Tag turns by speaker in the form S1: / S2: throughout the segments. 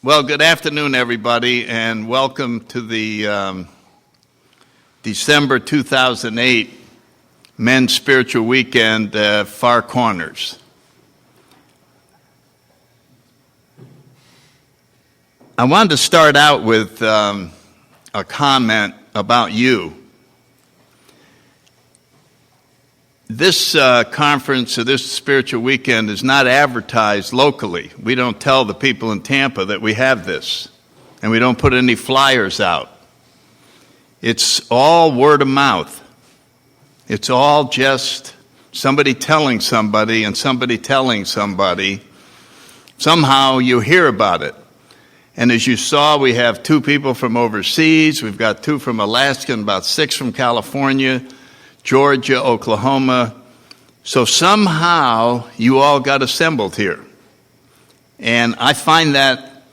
S1: Well, good afternoon, everybody, and welcome to the December 2008 Men's Spiritual Weekend, Far Corners. I wanted to start out with a comment about you. This conference or this spiritual weekend is not advertised locally. We don't tell the people in Tampa that we have this, and we don't put any flyers out. It's all word of mouth. It's all just somebody telling somebody and somebody telling somebody. Somehow you hear about it. And as you saw, we have 2 people from overseas. We've got 2 from Alaska and about 6 from California, Georgia, Oklahoma. So somehow you all got assembled here. And I find that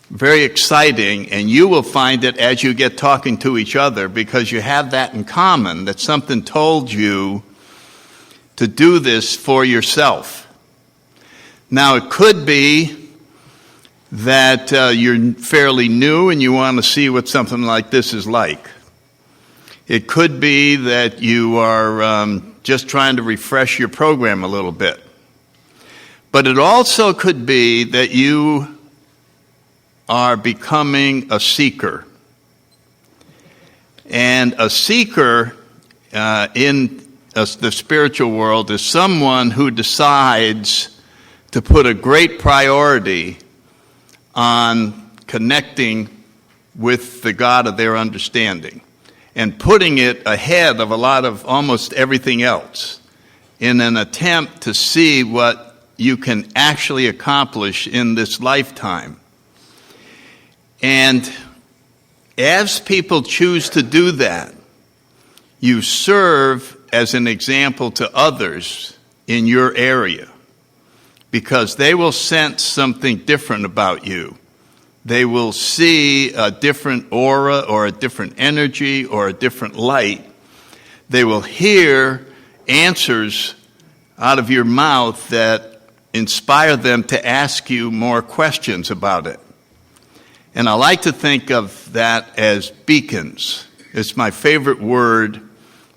S1: very exciting, and you will find it as you get talking to each other, because you have that in common, that something told you to do this for yourself. Now, it could be that you're fairly new and you want to see what something like this is like. It could be that you are just trying to refresh your program a little bit. But it also could be that you are becoming a seeker. And a seeker in the spiritual world is someone who decides to put a great priority on connecting with the God of their understanding, and putting it ahead of a lot of almost everything else in an attempt to see what you can actually accomplish in this lifetime. And as people choose to do that, you serve as an example to others in your area, because they will sense something different about you. They will see a different aura or a different energy or a different light. They will hear answers out of your mouth that inspire them to ask you more questions about it. And I like to think of that as beacons. It's my favorite word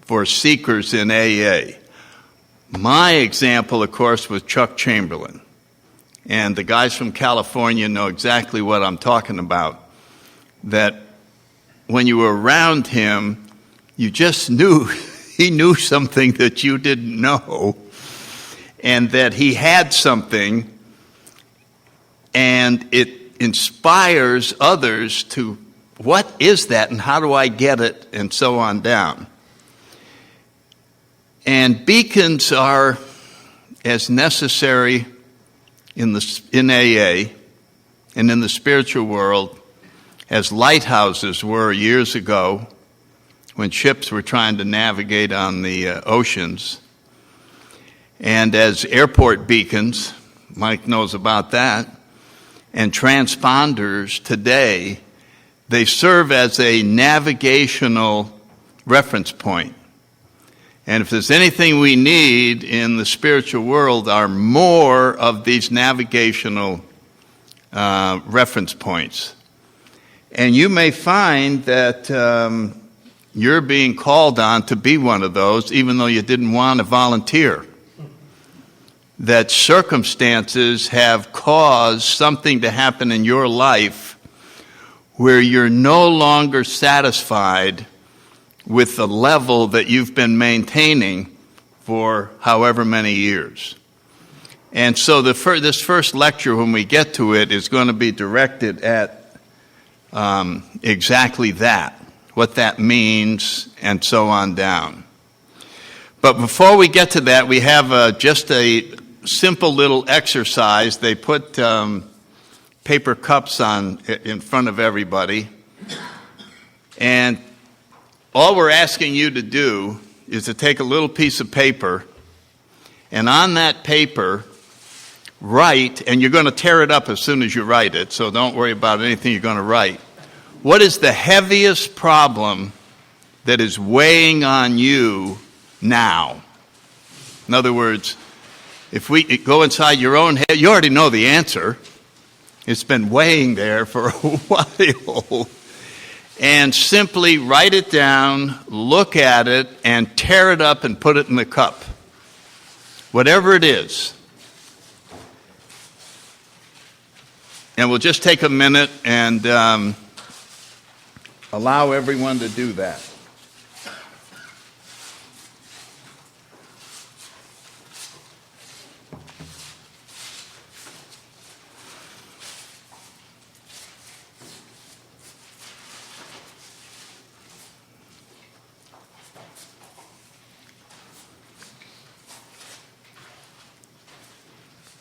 S1: for seekers in AA. My example, of course, was Chuck Chamberlain. And the guys from California know exactly what I'm talking about. That when you were around him, you just knew he knew something that you didn't know, and that he had something, and it inspires others to, what is that and how do I get it, and so on down. And beacons are as necessary in AA and in the spiritual world as lighthouses were years ago when ships were trying to navigate on the oceans, and as airport beacons, Mike knows about that, and transponders today. They serve as a navigational reference point. And if there's anything we need in the spiritual world, are more of these navigational reference points. And you may find that you're being called on to be one of those, even though you didn't want to volunteer. That circumstances have caused something to happen in your life where you're no longer satisfied with the level that you've been maintaining for however many years. And so this first lecture, when we get to it, is going to be directed at exactly that, what that means, and so on down. But before we get to that, we have just a simple little exercise. They put paper cups on in front of everybody, and all we're asking you to do is to take a little piece of paper, and on that paper, write, and you're going to tear it up as soon as you write it, so don't worry about anything you're going to write. What is the heaviest problem that is weighing on you now? In other words, if we go inside your own head, you already know the answer. It's been weighing there for a while. And simply write it down, look at it, and tear it up and put it in the cup. Whatever it is. And we'll just take a minute and allow everyone to do that.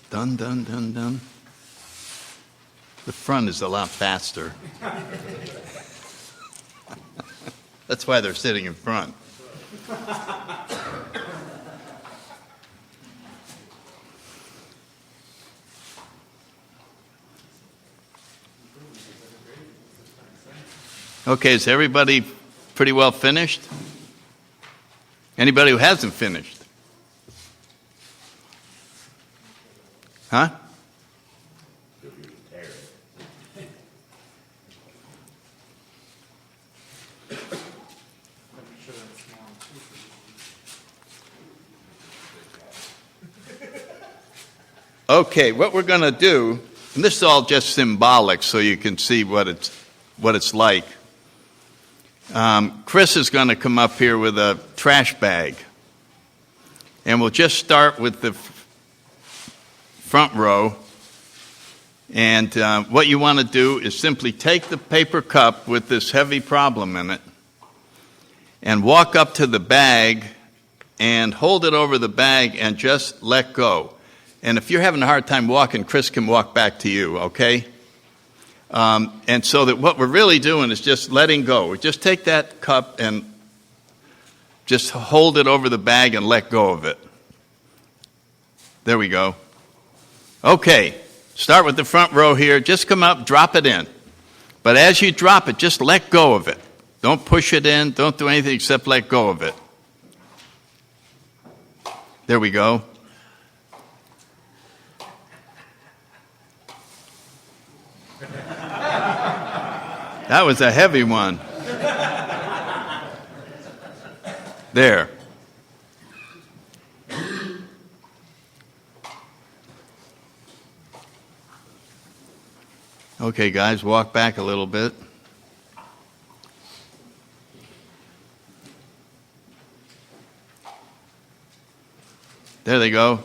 S1: Done, done, done, done. The front is a lot faster. That's why they're sitting in front. Okay, is everybody pretty well finished? Anybody who hasn't finished? Huh? Okay, what we're going to do, and this is all just symbolic so you can see what it's like. Chris is going to come up here with a trash bag. And we'll just start with the front row. And what you want to do is simply take the paper cup with this heavy problem in it and walk up to the bag and hold it over the bag and just let go. And if you're having a hard time walking, Chris can walk back to you, okay? And so that what we're really doing is just letting go. We just take that cup and just hold it over the bag and let go of it. There we go. Okay, start with the front row here. Just come up, drop it in. But as you drop it, just let go of it. Don't push it in. Don't do anything except let go of it. There we go. That was a heavy one. There. Okay, guys, walk back a little bit. There they go.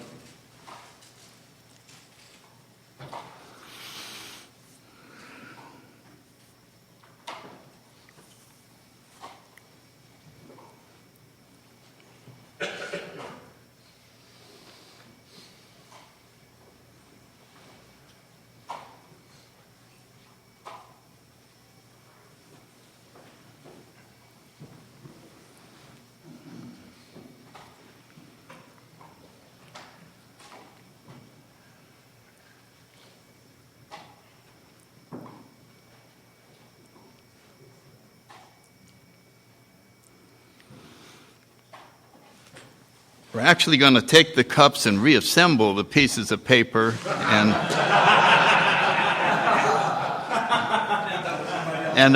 S1: We're actually going to take the cups and reassemble the pieces of paper and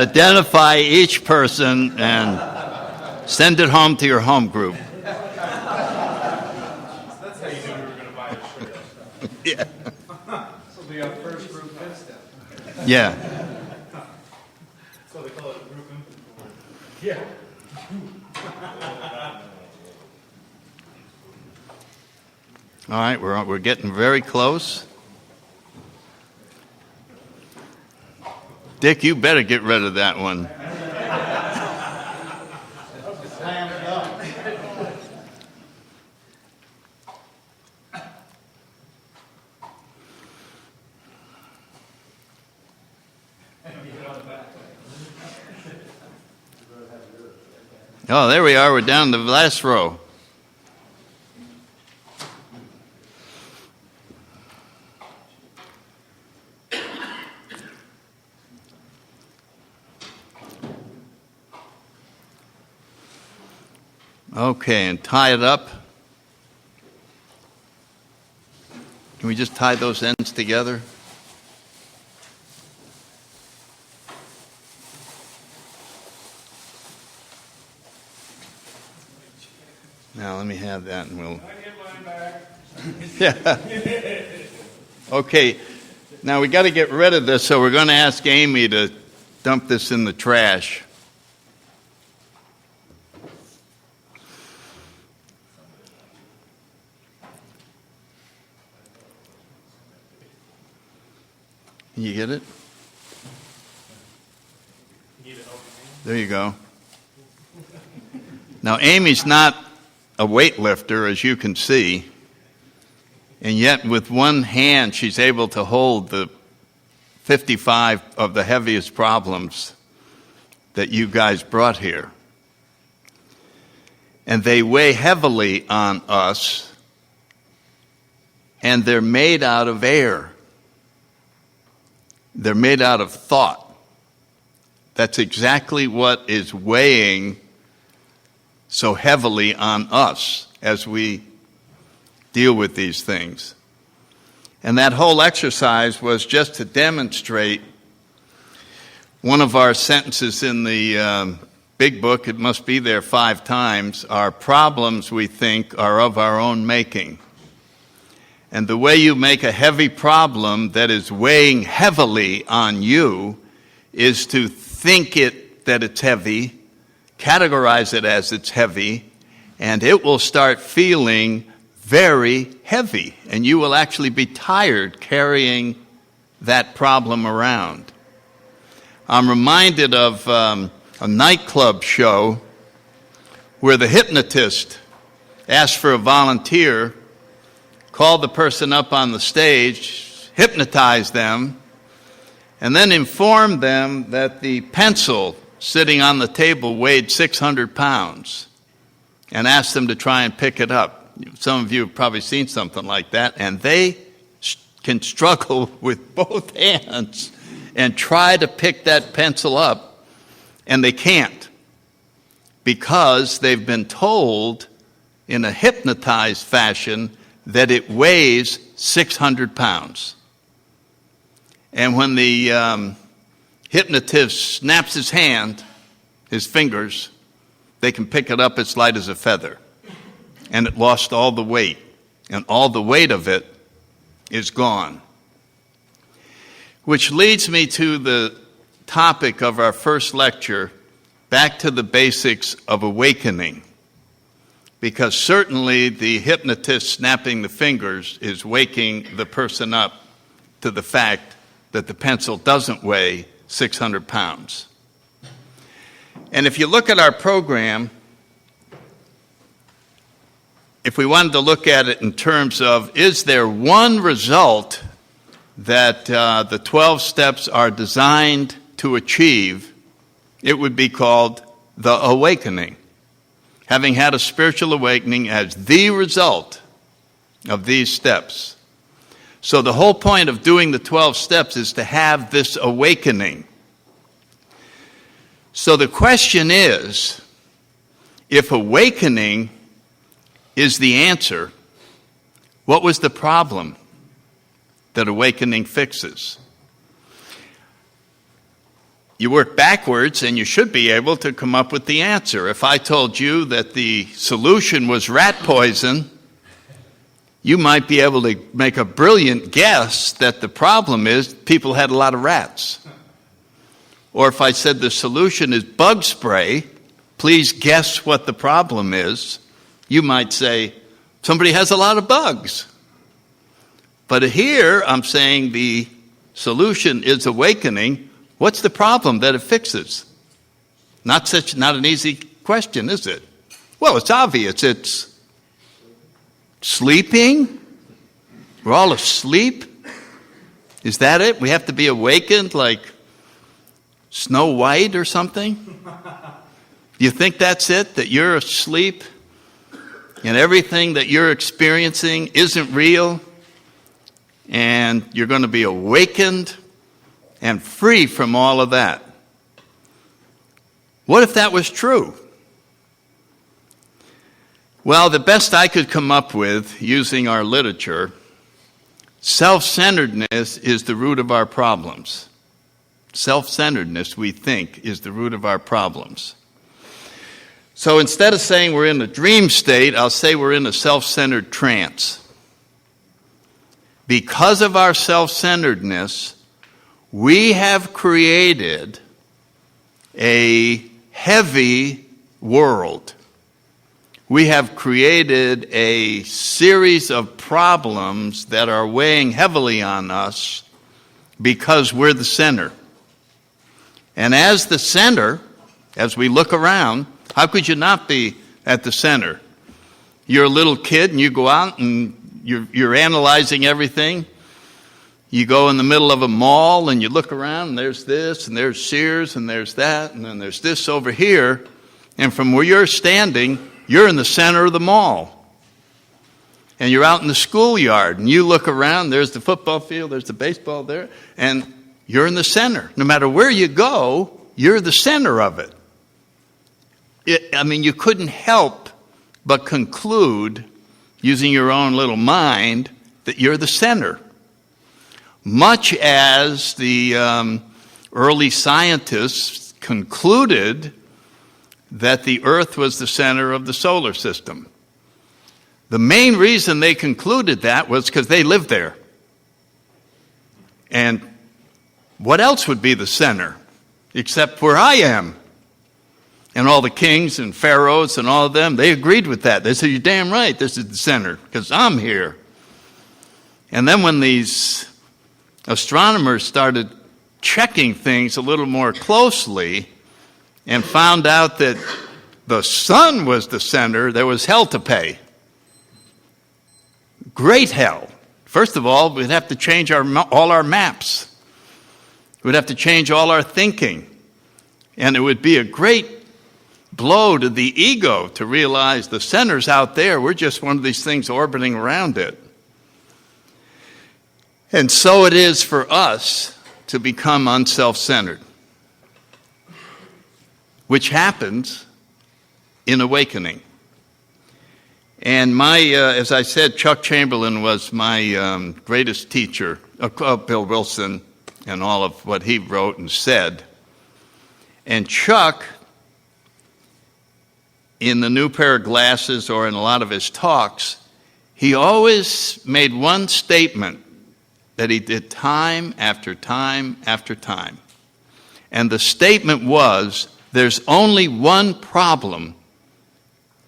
S1: identify each person and send it home to your home group.
S2: That's how you knew we were going to buy a shirt.
S1: Yeah.
S2: This will be our first group head step.
S1: Yeah.
S2: So they call it group inventory. Yeah.
S1: All right, we're getting very close. Dick, you better get rid of that one. Oh, there we are. We're down to the last row. Okay, and tie it up. Can we just tie those ends together? Now, let me have that and we'll...
S2: I get mine back.
S1: Yeah. Okay. Now, we got to get rid of this, so we're going to ask Amy to dump this in the trash. You get it? There you go. Now, Amy's not a weightlifter, as you can see, and yet with one hand she's able to hold the 55 of the heaviest problems that you guys brought here. And they weigh heavily on us, and they're made out of air. They're made out of thought. That's exactly what is weighing so heavily on us as we deal with these things. And that whole exercise was just to demonstrate one of our sentences in the big book. It must be there 5 times. Our problems, we think, are of our own making. And the way you make a heavy problem that is weighing heavily on you is to think that it's heavy, categorize it as it's heavy, and it will start feeling very heavy. And you will actually be tired carrying that problem around. I'm reminded of a nightclub show where the hypnotist asked for a volunteer, called the person up on the stage, hypnotized them, and then informed them that the pencil sitting on the table weighed 600 pounds and asked them to try and pick it up. Some of you have probably seen something like that, and they can struggle with both hands and try to pick that pencil up, and they can't because they've been told in a hypnotized fashion that it weighs 600 pounds. And when the hypnotist snaps his hand, his fingers, they can pick it up as light as a feather. And it lost all the weight. And all the weight of it is gone. Which leads me to the topic of our first lecture, back to the basics of awakening. Because certainly the hypnotist snapping the fingers is waking the person up to the fact that the pencil doesn't weigh 600 pounds. And if you look at our program, if we wanted to look at it in terms of, is there one result that the 12 steps are designed to achieve, it would be called the awakening. Having had a spiritual awakening as the result of these steps. So the whole point of doing the 12 steps is to have this awakening. So the question is, if awakening is the answer, what was the problem that awakening fixes? You work backwards and you should be able to come up with the answer. If I told you that the solution was rat poison, you might be able to make a brilliant guess that the problem is people had a lot of rats. Or if I said the solution is bug spray, please guess what the problem is. You might say, somebody has a lot of bugs. But here I'm saying the solution is awakening. What's the problem that it fixes? Not an easy question, is it? Well, it's obvious. It's sleeping. We're all asleep. Is that it? We have to be awakened like Snow White or something? Do you think that's it? That you're asleep and everything that you're experiencing isn't real and you're going to be awakened and free from all of that? What if that was true? Well, the best I could come up with, using our literature, self-centeredness is the root of our problems. Self-centeredness, we think, is the root of our problems. So instead of saying we're in a dream state, I'll say we're in a self-centered trance. Because of our self-centeredness, we have created a heavy world. We have created a series of problems that are weighing heavily on us because we're the center. And as the center, as we look around, how could you not be at the center? You're a little kid and you go out and you're analyzing everything. You go in the middle of a mall and you look around and there's this and there's Sears and there's that and then there's this over here. And from where you're standing, you're in the center of the mall. And you're out in the schoolyard and you look around, there's the football field, there's the baseball there, and you're in the center. No matter where you go, you're the center of it. You couldn't help but conclude, using your own little mind, that you're the center. Much as the early scientists concluded that the Earth was the center of the solar system. The main reason they concluded that was because they lived there. And what else would be the center except where I am? And all the kings and pharaohs and all of them, they agreed with that. They said, you're damn right, this is the center, because I'm here. And then when these astronomers started checking things a little more closely and found out that the sun was the center, there was hell to pay. Great hell. First of all, we'd have to change all our maps. We'd have to change all our thinking. And it would be a great blow to the ego to realize the center's out there. We're just one of these things orbiting around it. And so it is for us to become unself-centered, which happens in awakening. And as I said, Chuck Chamberlain was my greatest teacher, Bill Wilson, and all of what he wrote and said. And Chuck, in the New Pair of Glasses or in a lot of his talks, he always made one statement that he did time after time after time. And the statement was, there's only one problem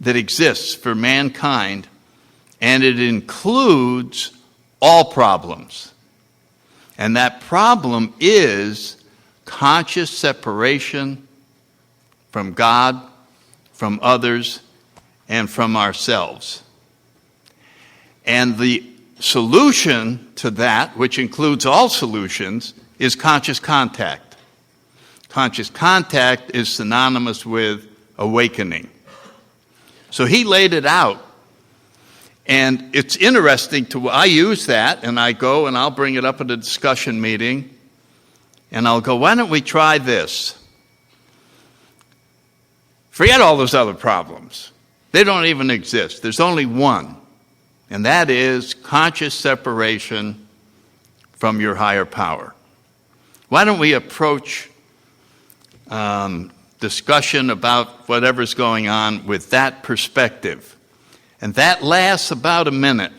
S1: that exists for mankind, and it includes all problems. And that problem is conscious separation from God, from others, and from ourselves. And the solution to that, which includes all solutions, is conscious contact. Conscious contact is synonymous with awakening. So he laid it out. And it's interesting I use that, and I go and I'll bring it up at a discussion meeting, and I'll go, why don't we try this? Forget all those other problems. They don't even exist. There's only one, and that is conscious separation from your higher power. Why don't we approach discussion about whatever's going on with that perspective? And that lasts about a minute.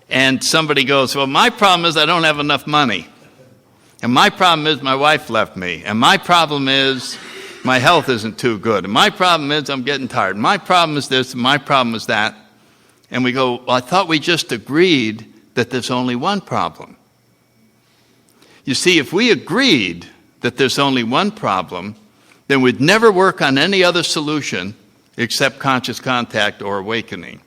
S1: And somebody goes, well, my problem is I don't have enough money. And my problem is my wife left me. And my problem is my health isn't too good. And my problem is I'm getting tired. My problem is this, and my problem is that. And we go, well, I thought we just agreed that there's only one problem. You see, if we agreed that there's only one problem, then we'd never work on any other solution except conscious contact or awakening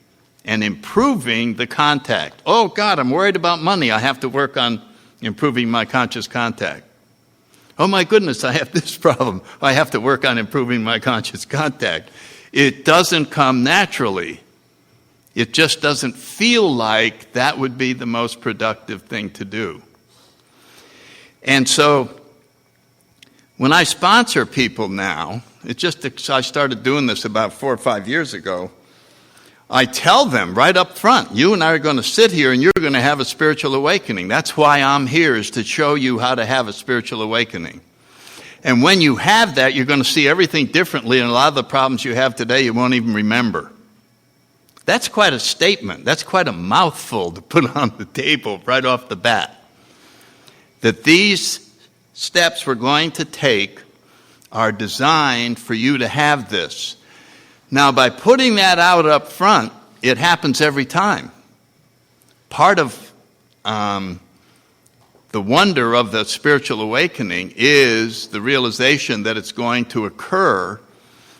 S1: and improving the contact. Oh, God, I'm worried about money. I have to work on improving my conscious contact. Oh, my goodness, I have this problem. I have to work on improving my conscious contact. It doesn't come naturally. It just doesn't feel like that would be the most productive thing to do. And so when I sponsor people now, I started doing this about 4 or 5 years ago. I tell them right up front, you and I are going to sit here and you're going to have a spiritual awakening. That's why I'm here, is to show you how to have a spiritual awakening. And when you have that, you're going to see everything differently, and a lot of the problems you have today you won't even remember. That's quite a statement. That's quite a mouthful to put on the table right off the bat. That these steps we're going to take are designed for you to have this. Now, by putting that out up front, it happens every time. Part of the wonder of the spiritual awakening is the realization that it's going to occur.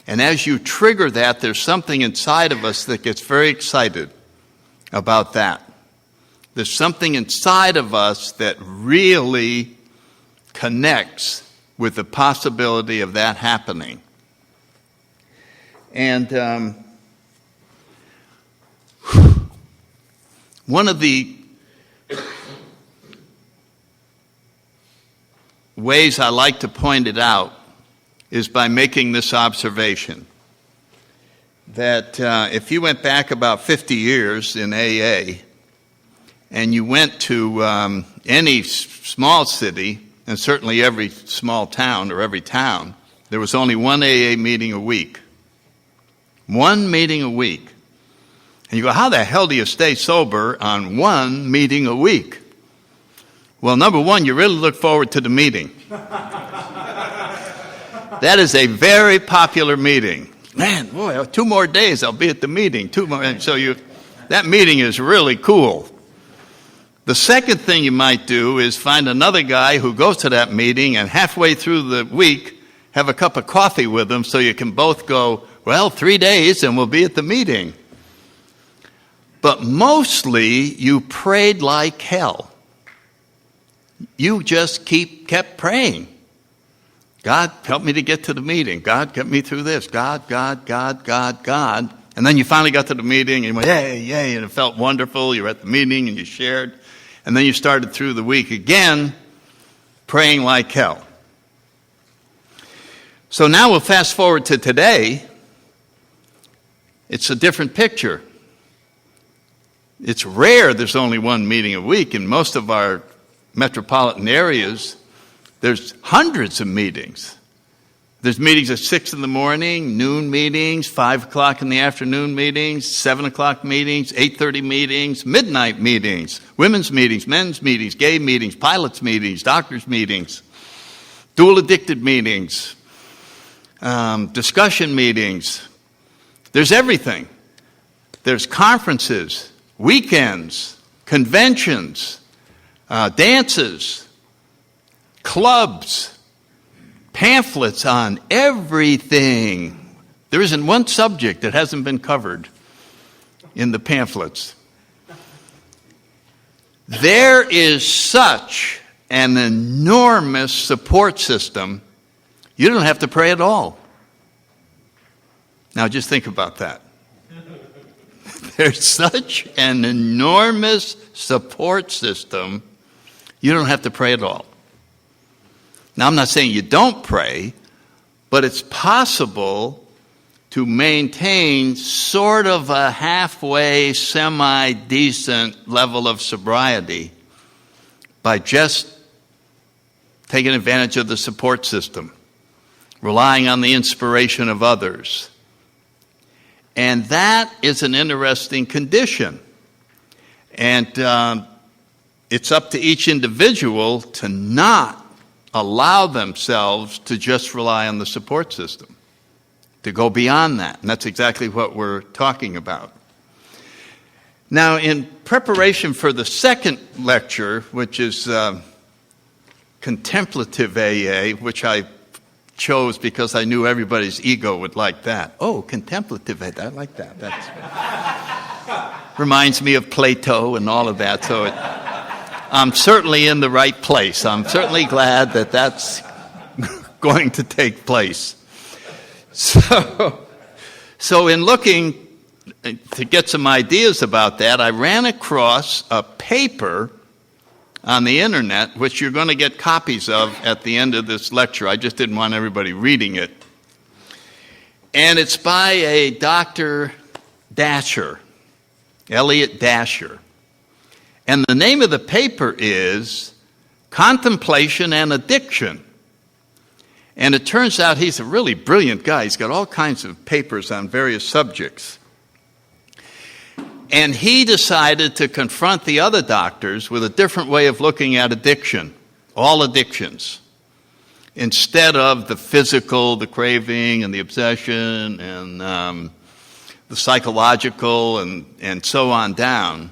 S1: And as you trigger that, there's something inside of us that gets very excited about that. There's something inside of us that really connects with the possibility of that happening. And one of the ways I like to point it out is by making this observation, that if you went back about 50 years in AA and you went to any small city, and certainly every small town or every town, there was only one AA meeting a week. One meeting a week. And you go, how the hell do you stay sober on one meeting a week? Well, number one, you really look forward to the meeting. That is a very popular meeting. Man, boy, 2 more days I'll be at the meeting. 2 more, and so that meeting is really cool. The second thing you might do is find another guy who goes to that meeting and halfway through the week have a cup of coffee with him so you can both go, well, 3 days and we'll be at the meeting. But mostly you prayed like hell. You just kept praying. God, help me to get to the meeting. God, get me through this. God. And then you finally got to the meeting and you went, yay, and it felt wonderful. You were at the meeting and you shared. And then you started through the week again, praying like hell. So now we'll fast forward to today. It's a different picture. It's rare there's only one meeting a week. In most of our metropolitan areas, there's hundreds of meetings. There's meetings at 6 in the morning, noon meetings, 5 o'clock in the afternoon meetings, 7 o'clock meetings, 8:30 meetings, midnight meetings, women's meetings, men's meetings, gay meetings, pilots meetings, doctors meetings, dual addicted meetings, discussion meetings. There's everything. There's conferences, weekends, conventions, dances, clubs, pamphlets on everything. There isn't one subject that hasn't been covered in the pamphlets. There is such an enormous support system, you don't have to pray at all. Now just think about that. There's such an enormous support system, you don't have to pray at all. Now, I'm not saying you don't pray, but it's possible to maintain sort of a halfway, semi-decent level of sobriety by just taking advantage of the support system, relying on the inspiration of others. And that is an interesting condition. And it's up to each individual to not allow themselves to just rely on the support system, to go beyond that. And that's exactly what we're talking about. Now, in preparation for the second lecture, which is contemplative AA, which I chose because I knew everybody's ego would like that. Oh, contemplative AA, I like that. That reminds me of Plato and all of that. So I'm certainly in the right place. I'm certainly glad that that's going to take place. So in looking to get some ideas about that, I ran across a paper on the internet, which you're going to get copies of at the end of this lecture. I just didn't want everybody reading it. And it's by a Dr. Dasher, Elliot Dasher. And the name of the paper is Contemplation and Addiction. And it turns out he's a really brilliant guy. He's got all kinds of papers on various subjects. And he decided to confront the other doctors with a different way of looking at addiction, all addictions. Instead of the physical, the craving and the obsession and the psychological and so on down,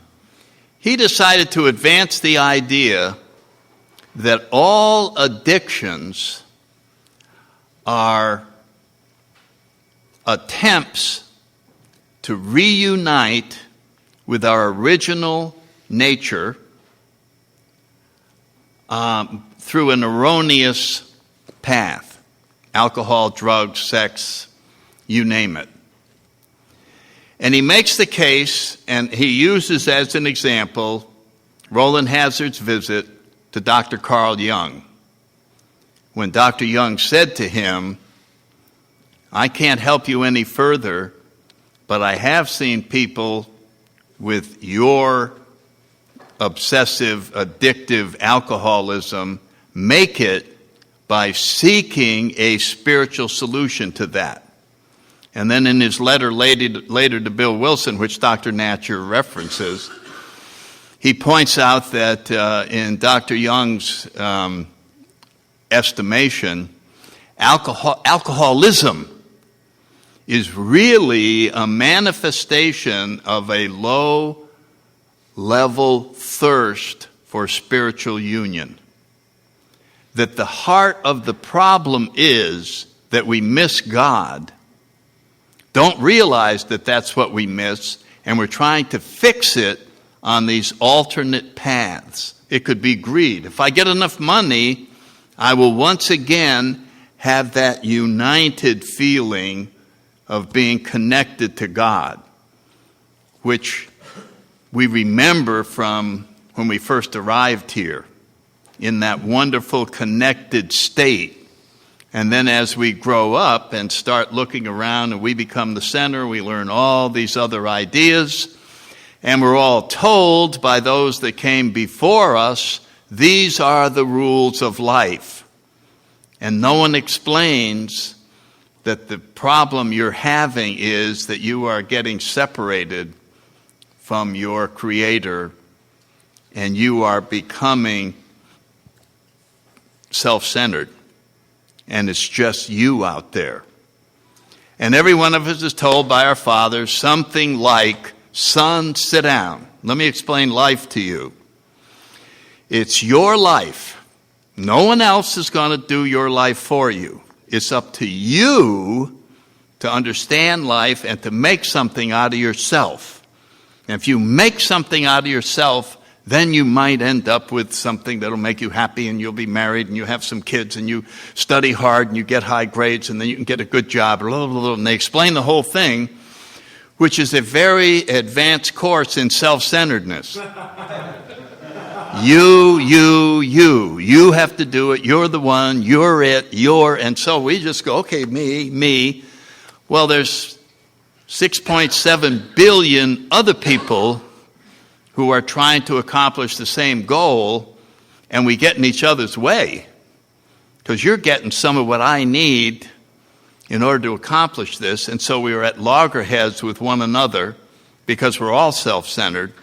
S1: he decided to advance the idea that all addictions are attempts to reunite with our original nature through an erroneous path. Alcohol, drugs, sex, you name it. And he makes the case, and he uses as an example Roland Hazard's visit to Dr. Carl Jung, when Dr. Jung said to him, I can't help you any further, but I have seen people with your obsessive, addictive alcoholism make it by seeking a spiritual solution to that. And then in his letter later to Bill Wilson, which Dr. Natcher references, he points out that in Dr. Jung's estimation, alcoholism is really a manifestation of a low-level thirst for spiritual union. That the heart of the problem is that we miss God, don't realize that that's what we miss, and we're trying to fix it on these alternate paths. It could be greed. If I get enough money, I will once again have that united feeling of being connected to God, which we remember from when we first arrived here, in that wonderful connected state. And then as we grow up and start looking around and we become the center, we learn all these other ideas, and we're all told by those that came before us, these are the rules of life. And no one explains that the problem you're having is that you are getting separated from your Creator and you are becoming self-centered. And it's just you out there. And every one of us is told by our fathers something like, son, sit down. Let me explain life to you. It's your life. No one else is going to do your life for you. It's up to you to understand life and to make something out of yourself. And if you make something out of yourself, then you might end up with something that'll make you happy, and you'll be married and you have some kids and you study hard and you get high grades and then you can get a good job. And they explain the whole thing, which is a very advanced course in self-centeredness. You have to do it. You're the one. You're it. And so we just go, okay, me. Well, there's 6.7 billion other people who are trying to accomplish the same goal, and we get in each other's way because you're getting some of what I need in order to accomplish this. And so we are at loggerheads with one another because we're all self-centered.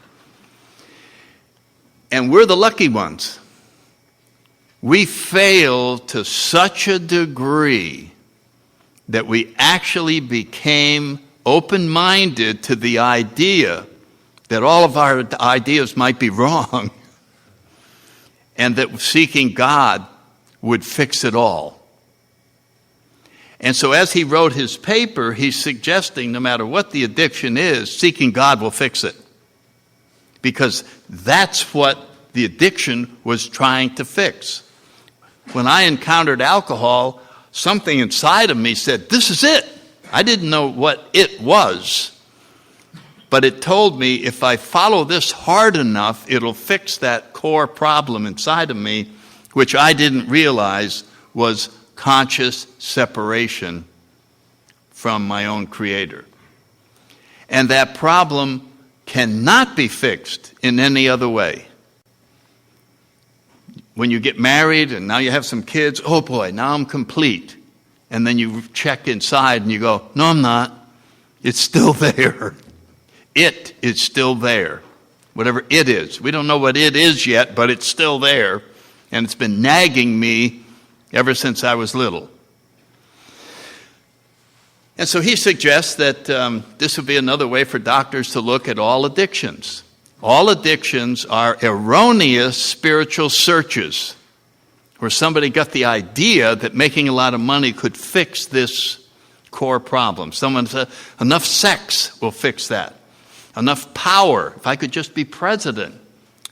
S1: And we're the lucky ones. We fail to such a degree that we actually became open-minded to the idea that all of our ideas might be wrong and that seeking God would fix it all. And so as he wrote his paper, he's suggesting no matter what the addiction is, seeking God will fix it. Because that's what the addiction was trying to fix. When I encountered alcohol, something inside of me said, this is it. I didn't know what it was. But it told me if I follow this hard enough, it'll fix that core problem inside of me, which I didn't realize was conscious separation from my own Creator. And that problem cannot be fixed in any other way. when you get married and now you have some kids, oh boy, now I'm complete. And then you check inside and you go, no, I'm not. It's still there. It is still there. Whatever it is. We don't know what it is yet, but it's still there. And it's been nagging me ever since I was little. And so he suggests that this would be another way for doctors to look at all addictions. All addictions are erroneous spiritual searches where somebody got the idea that making a lot of money could fix this core problem. Someone said, enough sex will fix that. Enough power, if I could just be president,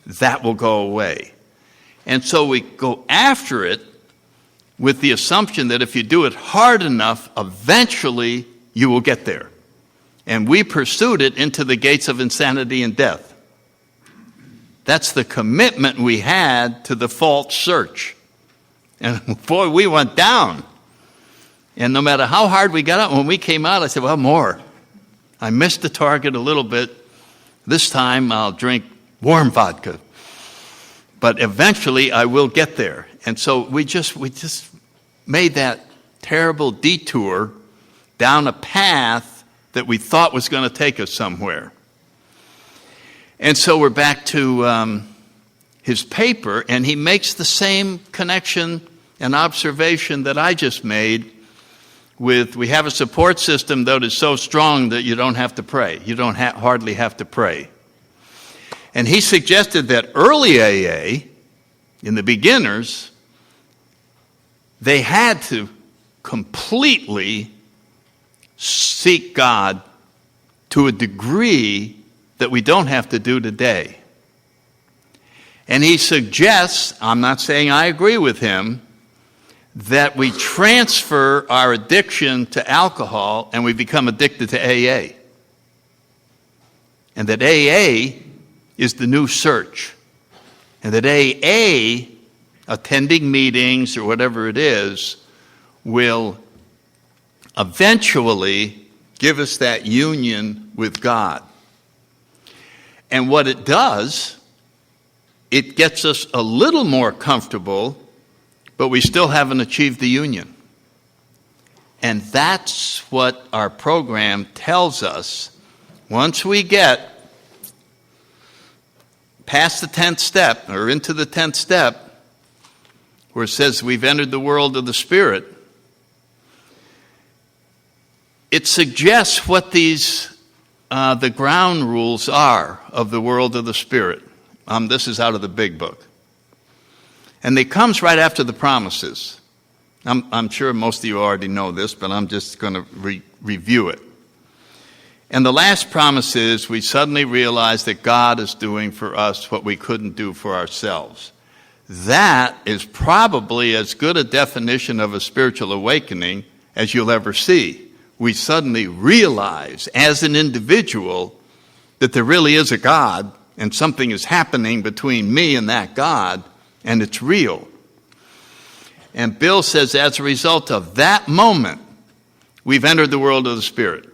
S1: that will go away. And so we go after it with the assumption that if you do it hard enough, eventually you will get there. And we pursued it into the gates of insanity and death. That's the commitment we had to the false search. And boy, we went down. And no matter how hard we got out, when we came out, I said, well, more. I missed the target a little bit. This time I'll drink warm vodka. But eventually I will get there. And so we just made that terrible detour down a path that we thought was going to take us somewhere. And so we're back to his paper, and he makes the same connection and observation that I just made with, we have a support system that is so strong that you don't have to pray. You don't hardly have to pray. And he suggested that early AA, in the beginners, they had to completely seek God to a degree that we don't have to do today. And he suggests, I'm not saying I agree with him, that we transfer our addiction to alcohol and we become addicted to AA. And that AA is the new search. And that AA, attending meetings or whatever it is, will eventually give us that union with God. And what it does, it gets us a little more comfortable, but we still haven't achieved the union. And that's what our program tells us. Once we get past the 10th step, or into the 10th step, where it says we've entered the world of the Spirit, it suggests what the ground rules are of the world of the Spirit. This is out of the big book. And it comes right after the promises. I'm sure most of you already know this, but I'm just going to review it. And the last promise is we suddenly realize that God is doing for us what we couldn't do for ourselves. That is probably as good a definition of a spiritual awakening as you'll ever see. We suddenly realize as an individual that there really is a God and something is happening between me and that God, and it's real. And Bill says as a result of that moment, we've entered the world of the Spirit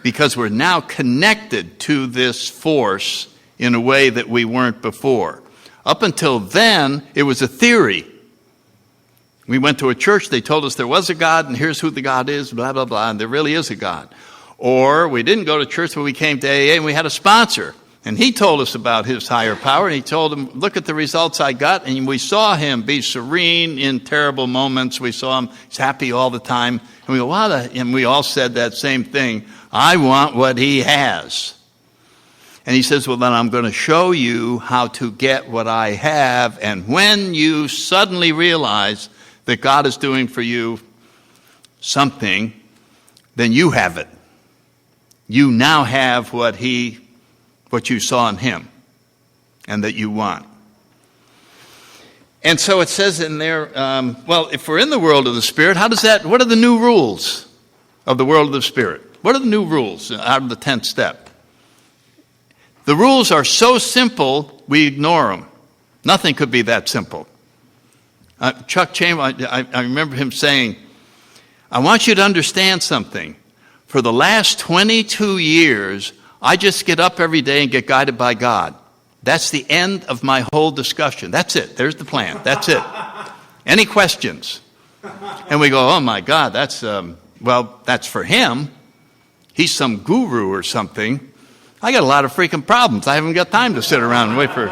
S1: because we're now connected to this force in a way that we weren't before. Up until then, it was a theory. We went to a church, they told us there was a God, and here's who the God is, blah, blah, blah, and there really is a God. Or we didn't go to church, but we came to AA, and we had a sponsor. And he told us about his higher power, and he told him, look at the results I got, and we saw him be serene in terrible moments. We saw him, he's happy all the time. And we go, wow, and we all said that same thing. I want what he has. And he says, well, then I'm going to show you how to get what I have. And when you suddenly realize that God is doing for you something, then you have it. You now have what you saw in him and that you want. And so it says in there, well, if we're in the world of the Spirit, what are the new rules of the world of the Spirit? What are the new rules out of the 10th step? The rules are so simple, we ignore them. Nothing could be that simple. Chuck Chamberlain, I remember him saying, I want you to understand something. For the last 22 years, I just get up every day and get guided by God. That's the end of my whole discussion. That's it. There's the plan. That's it. Any questions? And we go, oh my God, that's for him. He's some guru or something. I got a lot of freaking problems. I haven't got time to sit around and wait for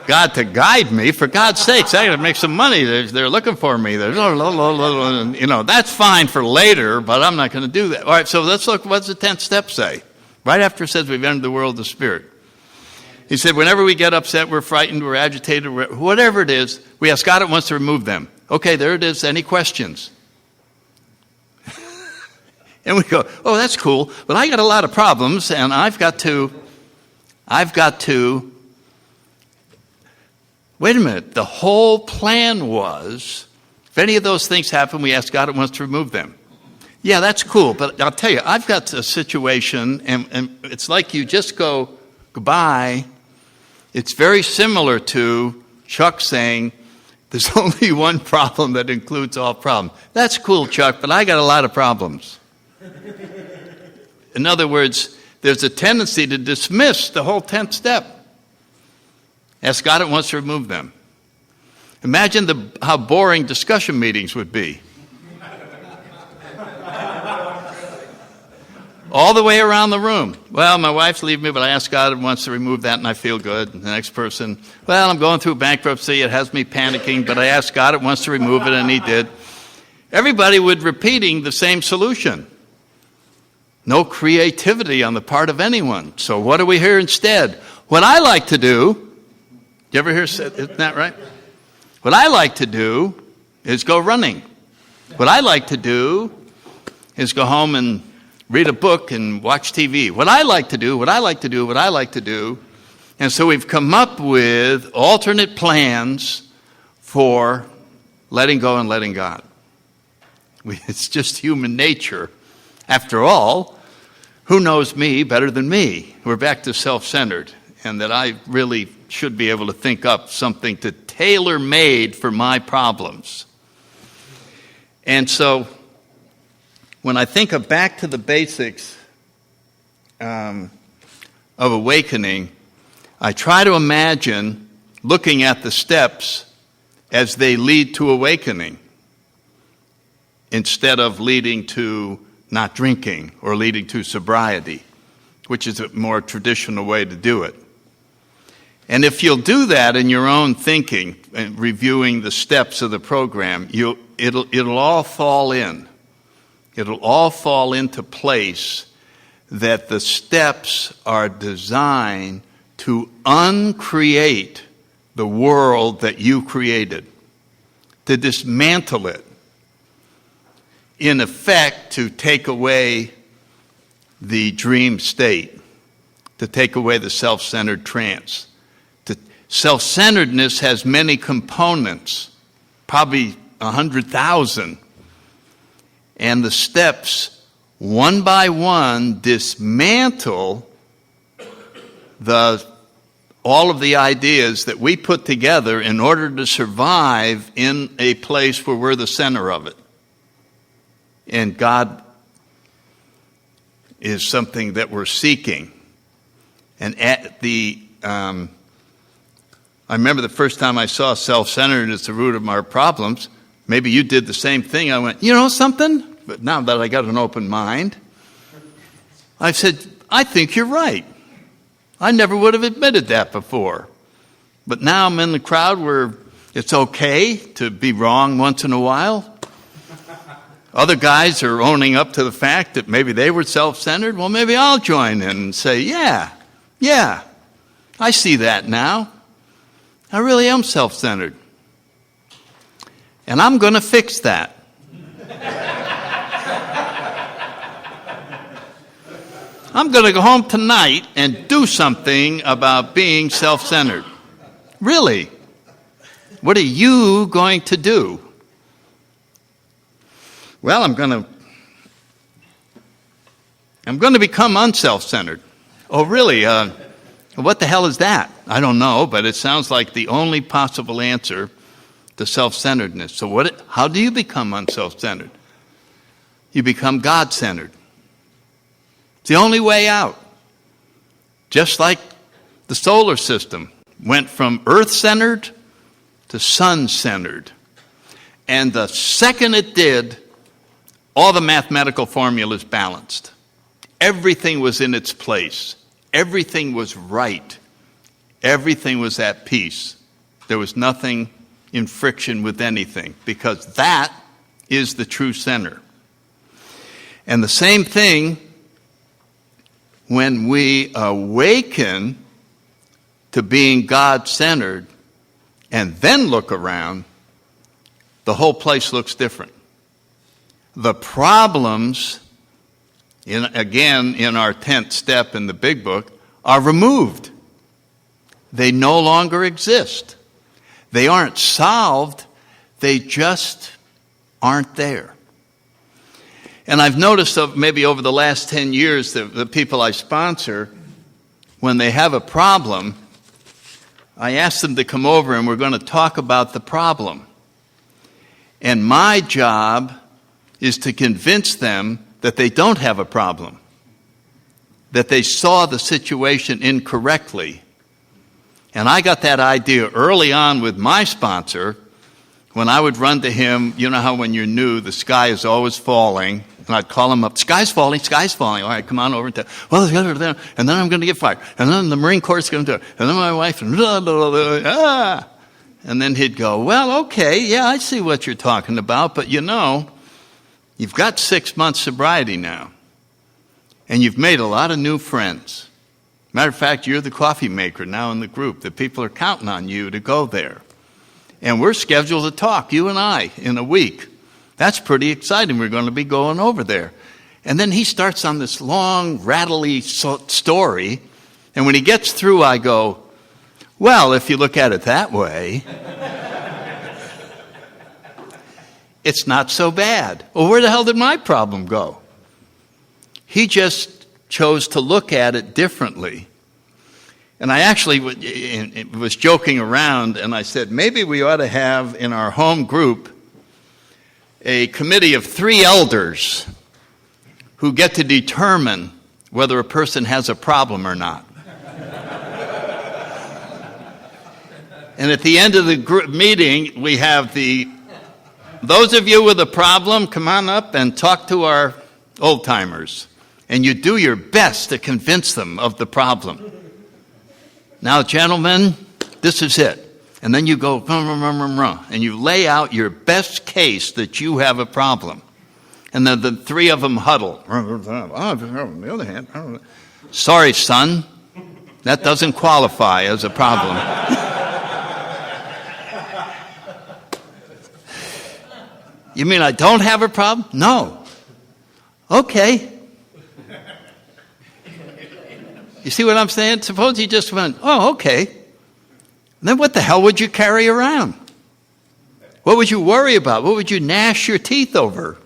S1: God to guide me. For God's sakes, I got to make some money. They're looking for me. That's fine for later, but I'm not going to do that. All right, so let's look. What's the 10th step say? Right after it says we've entered the world of the Spirit. He said, whenever we get upset, we're frightened, we're agitated, whatever it is, we ask God at once to remove them. Okay, there it is. Any questions? And we go, oh, that's cool, but I got a lot of problems, and I've got to, wait a minute. The whole plan was, if any of those things happen, we ask God at once to remove them. Yeah, that's cool, but I'll tell you, I've got a situation, and it's like you just go, goodbye. It's very similar to Chuck saying, there's only one problem that includes all problems. That's cool, Chuck, but I got a lot of problems. In other words, there's a tendency to dismiss the whole 10th step. Ask God at once to remove them. Imagine how boring discussion meetings would be. All the way around the room. Well, my wife's leaving me, but I asked God once to remove that, and I feel good. And the next person, well, I'm going through bankruptcy. It has me panicking, but I asked God at once to remove it, and he did. Everybody would repeating the same solution. No creativity on the part of anyone. So what do we hear instead? What I like to do, you ever hear, isn't that right? What I like to do is go running. What I like to do is go home and read a book and watch TV. What I like to do. And so we've come up with alternate plans for letting go and letting God. It's just human nature. After all, who knows me better than me? We're back to self-centered, and that I really should be able to think up something to tailor-made for my problems. And so when I think of back to the basics of awakening, I try to imagine looking at the steps as they lead to awakening instead of leading to not drinking or leading to sobriety, which is a more traditional way to do it. And if you'll do that in your own thinking and reviewing the steps of the program, it'll all fall in. It'll all fall into place that the steps are designed to uncreate the world that you created, to dismantle it, in effect to take away the dream state, to take away the self-centered trance. Self-centeredness has many components, probably 100,000. And the steps, one by one, dismantle all of the ideas that we put together in order to survive in a place where we're the center of it. And God is something that we're seeking. And I remember the first time I saw self-centered as the root of our problems. Maybe you did the same thing. I went, you know something? But now that I got an open mind, I said, I think you're right. I never would have admitted that before. But now I'm in the crowd where it's okay to be wrong once in a while. Other guys are owning up to the fact that maybe they were self-centered. Well, maybe I'll join in and say, yeah, I see that now. I really am self-centered. And I'm going to fix that. I'm going to go home tonight and do something about being self-centered. Really? What are you going to do? Well, I'm going to become unself-centered. Oh, really? What the hell is that? I don't know, but it sounds like the only possible answer to self-centeredness. So how do you become unself-centered? You become God-centered. It's the only way out. Just like The solar system went from earth-centered to sun-centered. And the second it did, all the mathematical formulas balanced. Everything was in its place. Everything was right. Everything was at peace. There was nothing in friction with anything, because that is the true center. And the same thing when we awaken to being God-centered and then look around, the whole place looks different. The problems, in our 10th step in the big book, are removed. They no longer exist. They aren't solved. They just aren't there. And I've noticed maybe over the last 10 years, the people I sponsor, when they have a problem, I ask them to come over and we're going to talk about the problem. And my job is to convince them that they don't have a problem, that they saw the situation incorrectly. And I got that idea early on with my sponsor when I would run to him. You know how when you're new, the sky is always falling. And I'd call him up, sky's falling, sky's falling. All right, come on over and tell. Well, and then I'm going to get fired. And then the Marine Corps is going to do it. And then my wife, and blah, blah, blah, blah. And then he'd go, well, okay, yeah, I see what you're talking about. But you know, you've got 6 months sobriety now. And you've made a lot of new friends. Matter of fact, you're the coffee maker now in the group. The people are counting on you to go there. And we're scheduled to talk, you and I, in a week. That's pretty exciting. We're going to be going over there. And then he starts on this long, rattly story. And when he gets through, I go, well, if you look at it that way, it's not so bad. Well, where the hell did my problem go? He just chose to look at it differently. And I actually was joking around, and I said, maybe we ought to have in our home group a committee of 3 elders who get to determine whether a person has a problem or not. And at the end of the group meeting, we have those of you with a problem, come on up and talk to our old-timers. And you do your best to convince them of the problem. Now, gentlemen, this is it. And then you go, and you lay out your best case that you have a problem. And then the 3 of them huddle. On the other hand, sorry, son, that doesn't qualify as a problem. You mean I don't have a problem? No. Okay. You see what I'm saying? Suppose you just went, oh, okay. Then what the hell would you carry around? What would you worry about? What would you gnash your teeth over?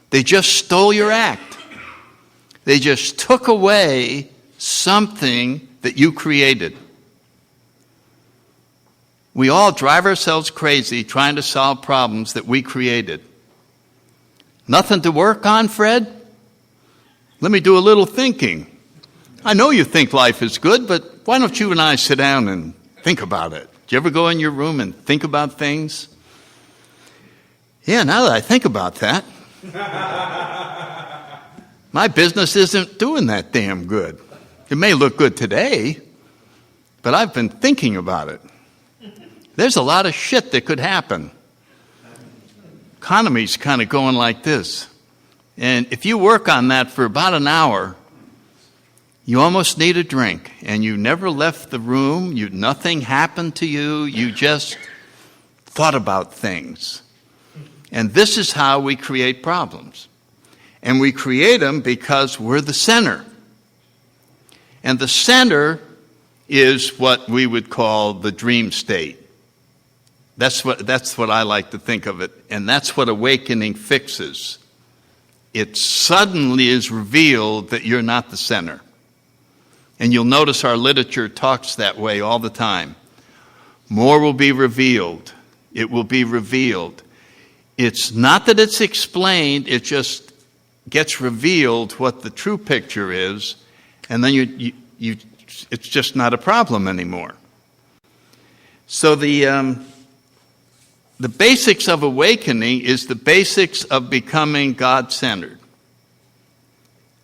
S1: They just stole your act. They just took away something that you created. We all drive ourselves crazy trying to solve problems that we created. Nothing to work on, Fred? Let me do a little thinking. I know you think life is good, but why don't you and I sit down and think about it? Do you ever go in your room and think about things? Yeah, now that I think about that, my business isn't doing that damn good. It may look good today, but I've been thinking about it. There's a lot of shit that could happen. Economy's kind of going like this. And if you work on that for about an hour, you almost need a drink, and you never left the room, nothing happened to you, you just thought about things. And this is how we create problems. And we create them because we're the center. And the center is what we would call the dream state. That's what I like to think of it, and that's what awakening fixes. It suddenly is revealed that you're not the center. And you'll notice our literature talks that way all the time. More will be revealed. It will be revealed. It's not that it's explained, it just gets revealed what the true picture is, and then you it's just not a problem anymore. So the basics of awakening is the basics of becoming God-centered.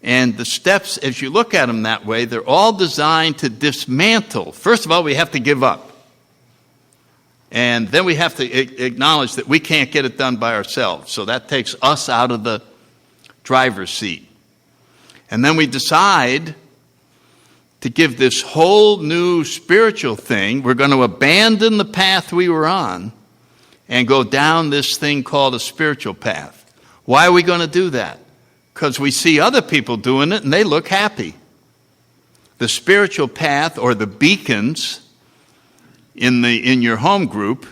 S1: And the steps, as you look at them that way, they're all designed to dismantle. First of all, we have to give up. And then we have to acknowledge that we can't get it done by ourselves. So that takes us out of the driver's seat. And then we decide to give this whole new spiritual thing. We're going to abandon the path we were on and go down this thing called a spiritual path. Why are we going to do that? Because we see other people doing it and they look happy. The spiritual path, or the beacons in your home group,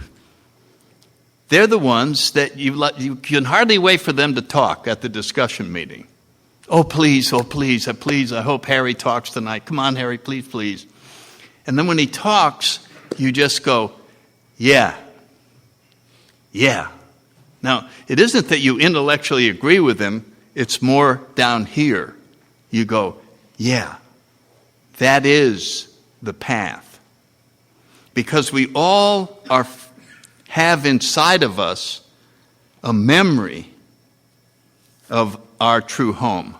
S1: they're the ones that you can hardly wait for them to talk at the discussion meeting. Oh, please, I hope Harry talks tonight. Come on, Harry, please. And then when he talks, you just go, yeah. Now, it isn't that you intellectually agree with him. It's more down here. You go, yeah, that is the path. Because we all have inside of us a memory of our true home,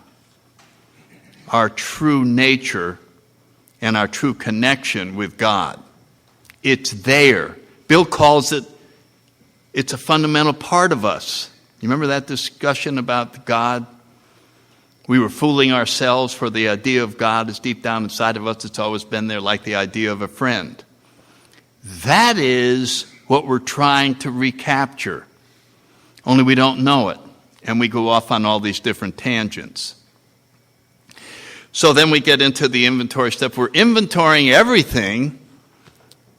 S1: our true nature, and our true connection with God. It's there. Bill calls it's a fundamental part of us. You remember that discussion about God? We were fooling ourselves, for the idea of God is deep down inside of us. It's always been there, like the idea of a friend. That is what we're trying to recapture. Only we don't know it. And we go off on all these different tangents. So then we get into the inventory step. We're inventorying everything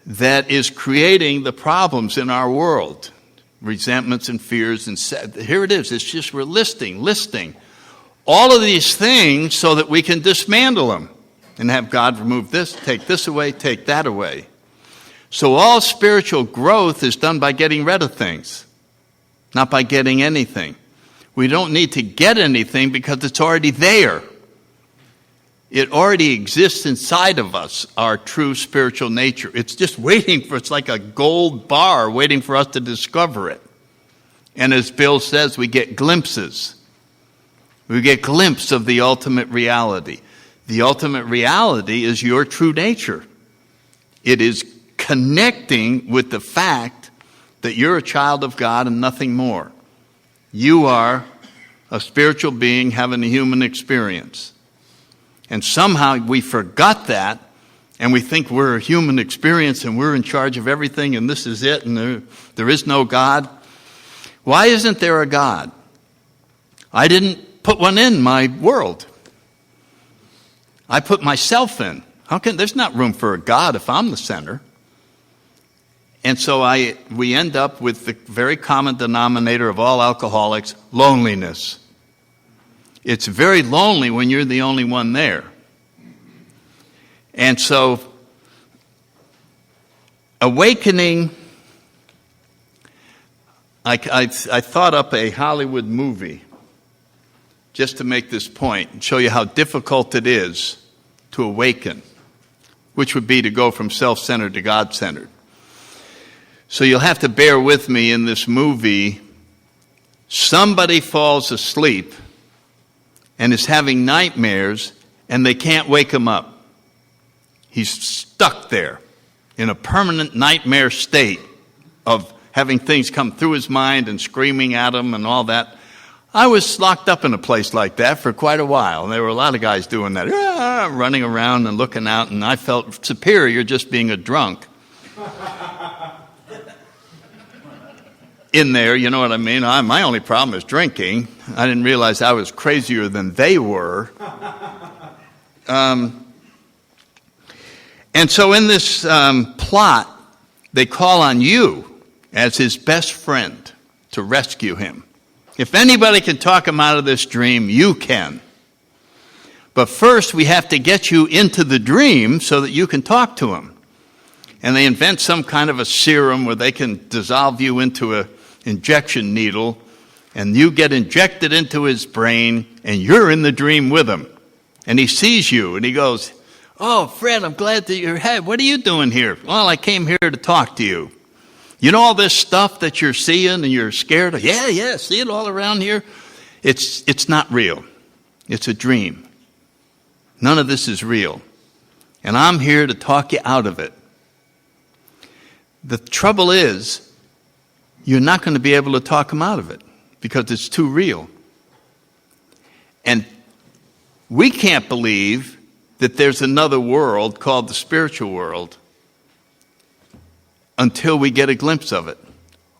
S1: that is creating the problems in our world. Resentments and fears. And here it is. It's just we're listing all of these things so that we can dismantle them and have God remove this, take this away, take that away. So all spiritual growth is done by getting rid of things, not by getting anything. We don't need to get anything because it's already there. It already exists inside of us, our true spiritual nature. It's just waiting for, it's like a gold bar waiting for us to discover it. And as Bill says, we get glimpses. We get glimpses of the ultimate reality. The ultimate reality is your true nature. It is connecting with the fact that you're a child of God and nothing more. You are a spiritual being having a human experience. And somehow we forgot that, and we think we're a human experience and we're in charge of everything and this is it and there is no God. Why isn't there a God? I didn't put one in my world. I put myself in. There's not room for a God if I'm the center. And so we end up with the very common denominator of all alcoholics, loneliness. It's very lonely when you're the only one there. And so, awakening, I thought up a Hollywood movie just to make this point and show you how difficult it is to awaken, which would be to go from self-centered to God-centered. So you'll have to bear with me in this movie. Somebody falls asleep and is having nightmares, and they can't wake him up. He's stuck there in a permanent nightmare state of having things come through his mind and screaming at him and all that. I was locked up in a place like that for quite a while. And there were a lot of guys doing that, running around and looking out, and I felt superior just being a drunk. In there, you know what I mean? My only problem is drinking. I didn't realize I was crazier than they were. And so in this plot, they call on you as his best friend to rescue him. If anybody can talk him out of this dream, you can. But first, we have to get you into the dream so that you can talk to him. And they invent some kind of a serum where they can dissolve you into an injection needle, and you get injected into his brain, and you're in the dream with him. And he sees you, and he goes, Oh, Fred, I'm glad that you're here. What are you doing here? Well, I came here to talk to you. You know all this stuff that you're seeing and you're scared of? Yeah, see it all around here? It's not real. It's a dream. None of this is real. And I'm here to talk you out of it. The trouble is, you're not going to be able to talk them out of it because it's too real. And we can't believe that there's another world called the spiritual world until we get a glimpse of it,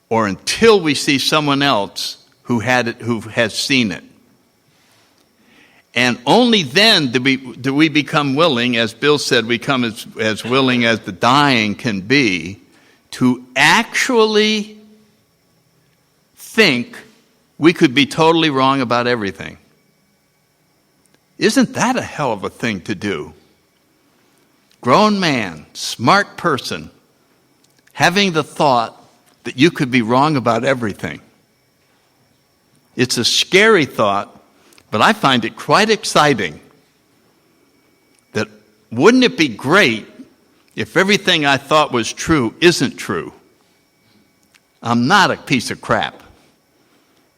S1: or until we see someone else who has seen it. And only then do we become willing, as Bill said, we come as willing as the dying can be, to actually think we could be totally wrong about everything. Isn't that a hell of a thing to do? Grown man, smart person, having the thought that you could be wrong about everything. It's a scary thought, but I find it quite exciting. That wouldn't it be great if everything I thought was true isn't true? I'm not a piece of crap.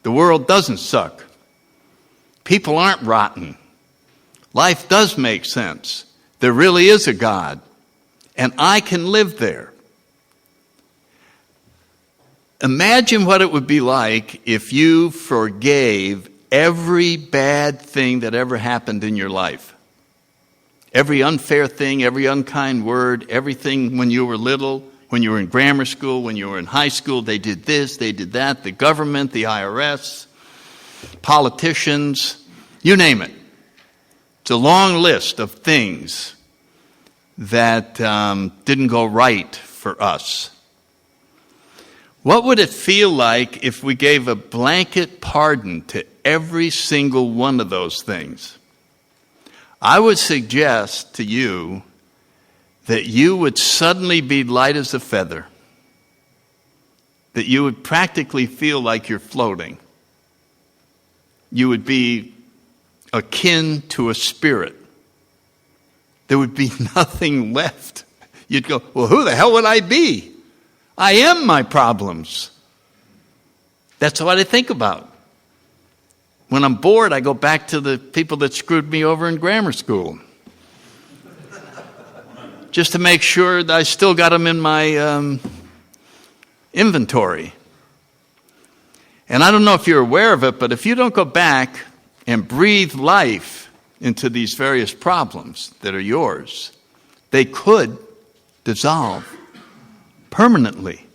S1: The world doesn't suck. People aren't rotten. Life does make sense. There really is a God, and I can live there. Imagine what it would be like if you forgave every bad thing that ever happened in your life. Every unfair thing, every unkind word, everything when you were little, when you were in grammar school, when you were in high school, they did this, they did that, the government, the IRS, politicians, you name it. It's a long list of things that didn't go right for us. What would it feel like if we gave a blanket pardon to every single one of those things? I would suggest to you that you would suddenly be light as a feather, that you would practically feel like you're floating. You would be akin to a spirit. There would be nothing left. You'd go, well, who the hell would I be? I am my problems. That's what I think about. When I'm bored, I go back to the people that screwed me over in grammar school. Just to make sure that I still got them in my inventory. And I don't know if you're aware of it, but if you don't go back and breathe life into these various problems that are yours, they could dissolve permanently.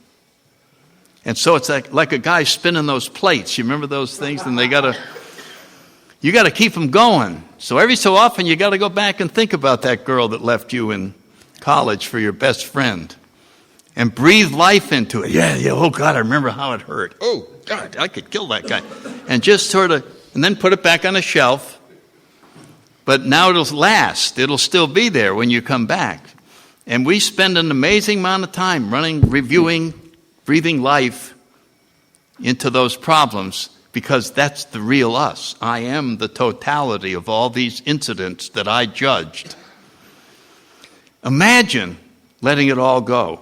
S1: And so it's like a guy spinning those plates. You remember those things? And you got to keep them going. So every so often you got to go back and think about that girl that left you in college for your best friend and breathe life into it. Yeah, oh God, I remember how it hurt. Oh God, I could kill that guy. And just and then put it back on a shelf. But now it'll last. It'll still be there when you come back. And we spend an amazing amount of time reviewing, breathing life into those problems because that's the real us. I am the totality of all these incidents that I judged. Imagine letting it all go.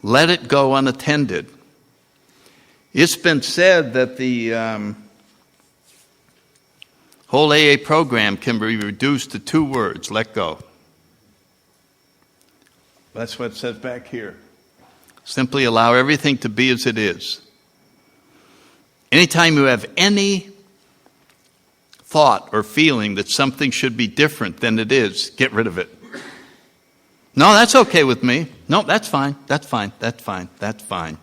S1: Let it go unattended. It's been said that the whole AA program can be reduced to 2 words, let go. That's what it says back here. Simply allow everything to be as it is. Anytime you have any thought or feeling that something should be different than it is, get rid of it. No, that's okay with me. No, that's fine. That's fine. That's fine. That's fine.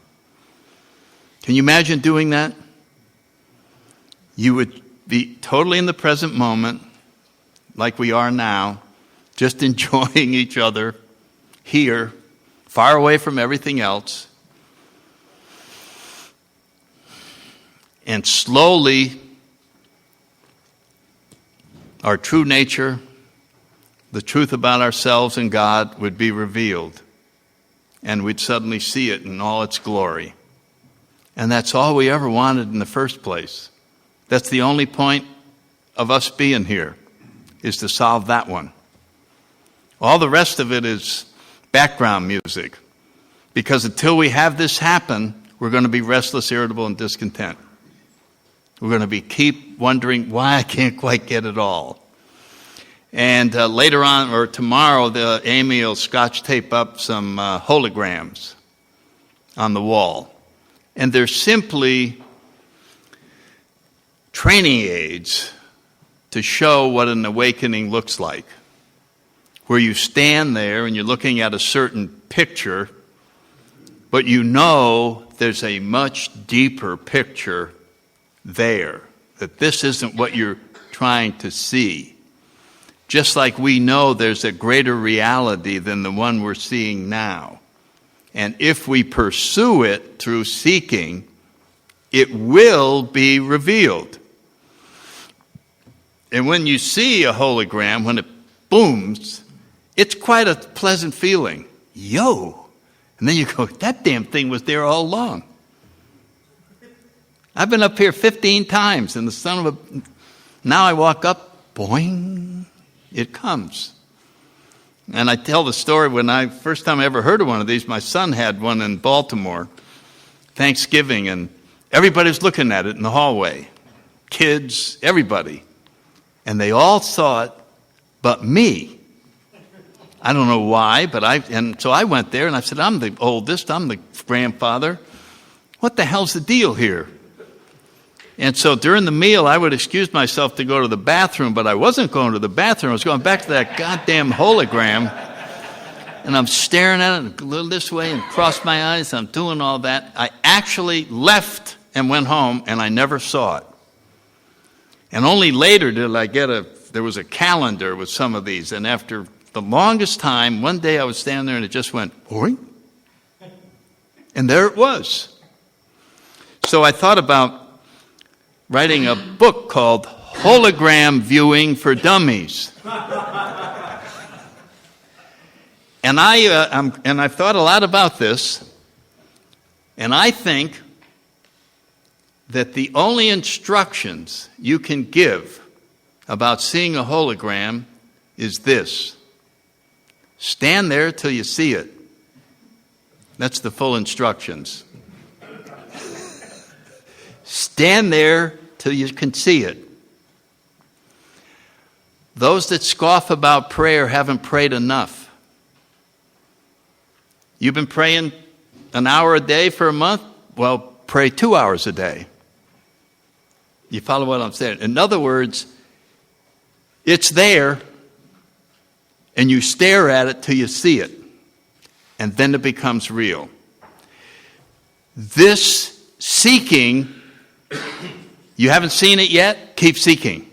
S1: Can you imagine doing that? You would be totally in the present moment, like we are now, just enjoying each other here, far away from everything else. And slowly, our true nature, the truth about ourselves and God would be revealed. And we'd suddenly see it in all its glory. And that's all we ever wanted in the first place. That's the only point of us being here, is to solve that one. All the rest of it is background music. Because until we have this happen, we're going to be restless, irritable, and discontent. We're going to keep wondering why I can't quite get it all. And later on, or tomorrow, Amy will scotch tape up some holograms on the wall. And they're simply training aids to show what an awakening looks like. Where you stand there and you're looking at a certain picture, but you know there's a much deeper picture there. That this isn't what you're trying to see. Just like we know there's a greater reality than the one we're seeing now. And if we pursue it through seeking, it will be revealed. And when you see a hologram, when it booms, it's quite a pleasant feeling. Yo! And then you go, that damn thing was there all along. I've been up here 15 times, and now I walk up, boing, it comes. And I tell the story first time I ever heard of one of these, my son had one in Baltimore, Thanksgiving, and everybody was looking at it in the hallway. Kids, everybody. And they all saw it, but me. I don't know why, so I went there and I said, I'm the oldest, I'm the grandfather. What the hell's the deal here? And so during the meal, I would excuse myself to go to the bathroom, but I wasn't going to the bathroom. I was going back to that goddamn hologram. And I'm staring at it a little this way and crossed my eyes. I'm doing all that. I actually left and went home, and I never saw it. And only later did I there was a calendar with some of these. And after the longest time, one day I was standing there and it just went, boing. And there it was. So I thought about writing a book called Hologram Viewing for Dummies. And I've thought a lot about this, and I think that the only instructions you can give about seeing a hologram is this. Stand there till you see it. That's the full instructions. Stand there till you can see it. Those that scoff about prayer haven't prayed enough. You've been praying an hour a day for a month? Well, pray 2 hours a day. You follow what I'm saying? In other words, it's there, and you stare at it till you see it, and then it becomes real. This seeking, you haven't seen it yet? Keep seeking.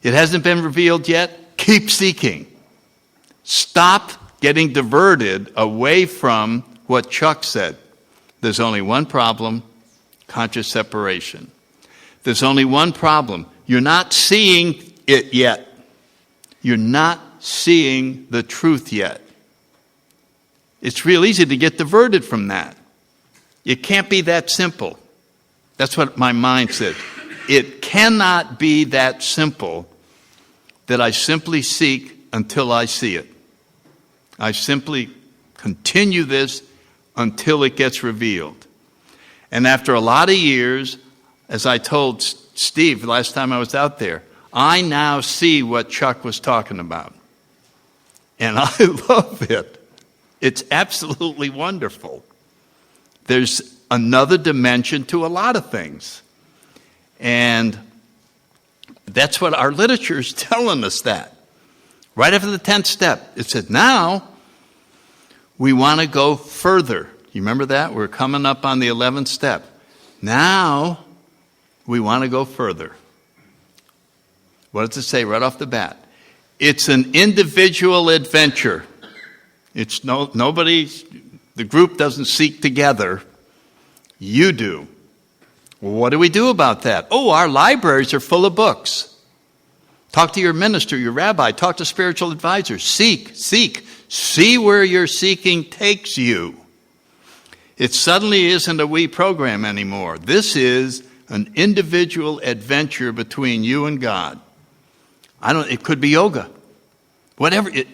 S1: It hasn't been revealed yet? Keep seeking. Stop getting diverted away from what Chuck said. There's only one problem, conscious separation. There's only one problem. You're not seeing it yet. You're not seeing the truth yet. It's real easy to get diverted from that. It can't be that simple. That's what my mind said. It cannot be that simple that I simply seek until I see it. I simply continue this until it gets revealed. And after a lot of years, as I told Steve last time I was out there, I now see what Chuck was talking about. And I love it. It's absolutely wonderful. There's another dimension to a lot of things. And that's what our literature is telling us that. Right after the 10th step, it said, now we want to go further. You remember that? We're coming up on the 11th step. Now we want to go further. What does it say right off the bat? It's an individual adventure. It's the group doesn't seek together. You do. Well, what do we do about that? Oh, our libraries are full of books. Talk to your minister, your rabbi. Talk to spiritual advisors. Seek. See where your seeking takes you. It suddenly isn't a we program anymore. This is an individual adventure between you and God. It could be yoga.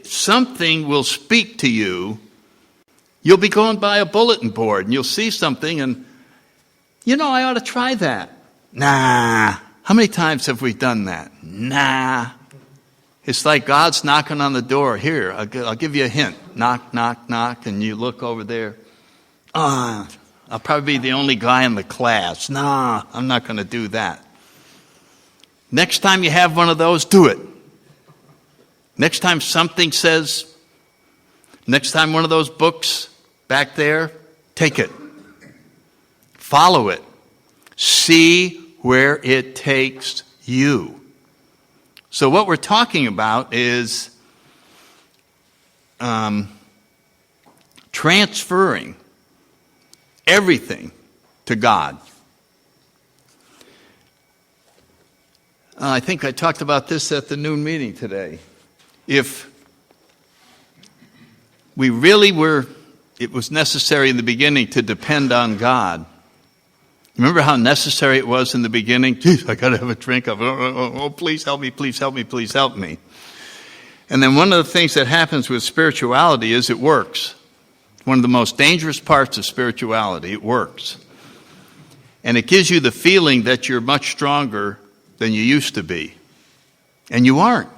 S1: something will speak to you. You'll be going by a bulletin board and you'll see something and, I ought to try that. Nah. How many times have we done that? Nah. It's like God's knocking on the door. Here, I'll give you a hint. Knock, knock, knock, and you look over there. I'll probably be the only guy in the class. Nah, I'm not going to do that. Next time you have one of those, do it. Next time something says, next time one of those books back there, take it. Follow it. See where it takes you. So what we're talking about is transferring everything to God. I think I talked about this at the noon meeting today. If we really it was necessary in the beginning to depend on God. Remember how necessary it was in the beginning? Geez, I got to have a drink. Oh, please help me, please help me, please help me. And then one of the things that happens with spirituality is it works. One of the most dangerous parts of spirituality, it works. And it gives you the feeling that you're much stronger than you used to be. And you aren't.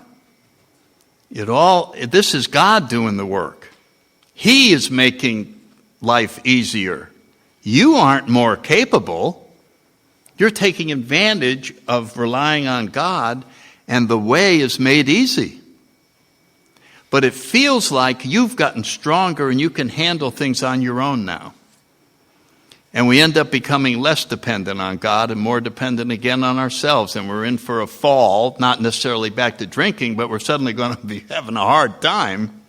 S1: This is God doing the work. He is making life easier. You aren't more capable. You're taking advantage of relying on God, and the way is made easy. But it feels like you've gotten stronger and you can handle things on your own now. And we end up becoming less dependent on God and more dependent again on ourselves. And we're in for a fall, not necessarily back to drinking, but we're suddenly going to be having a hard time.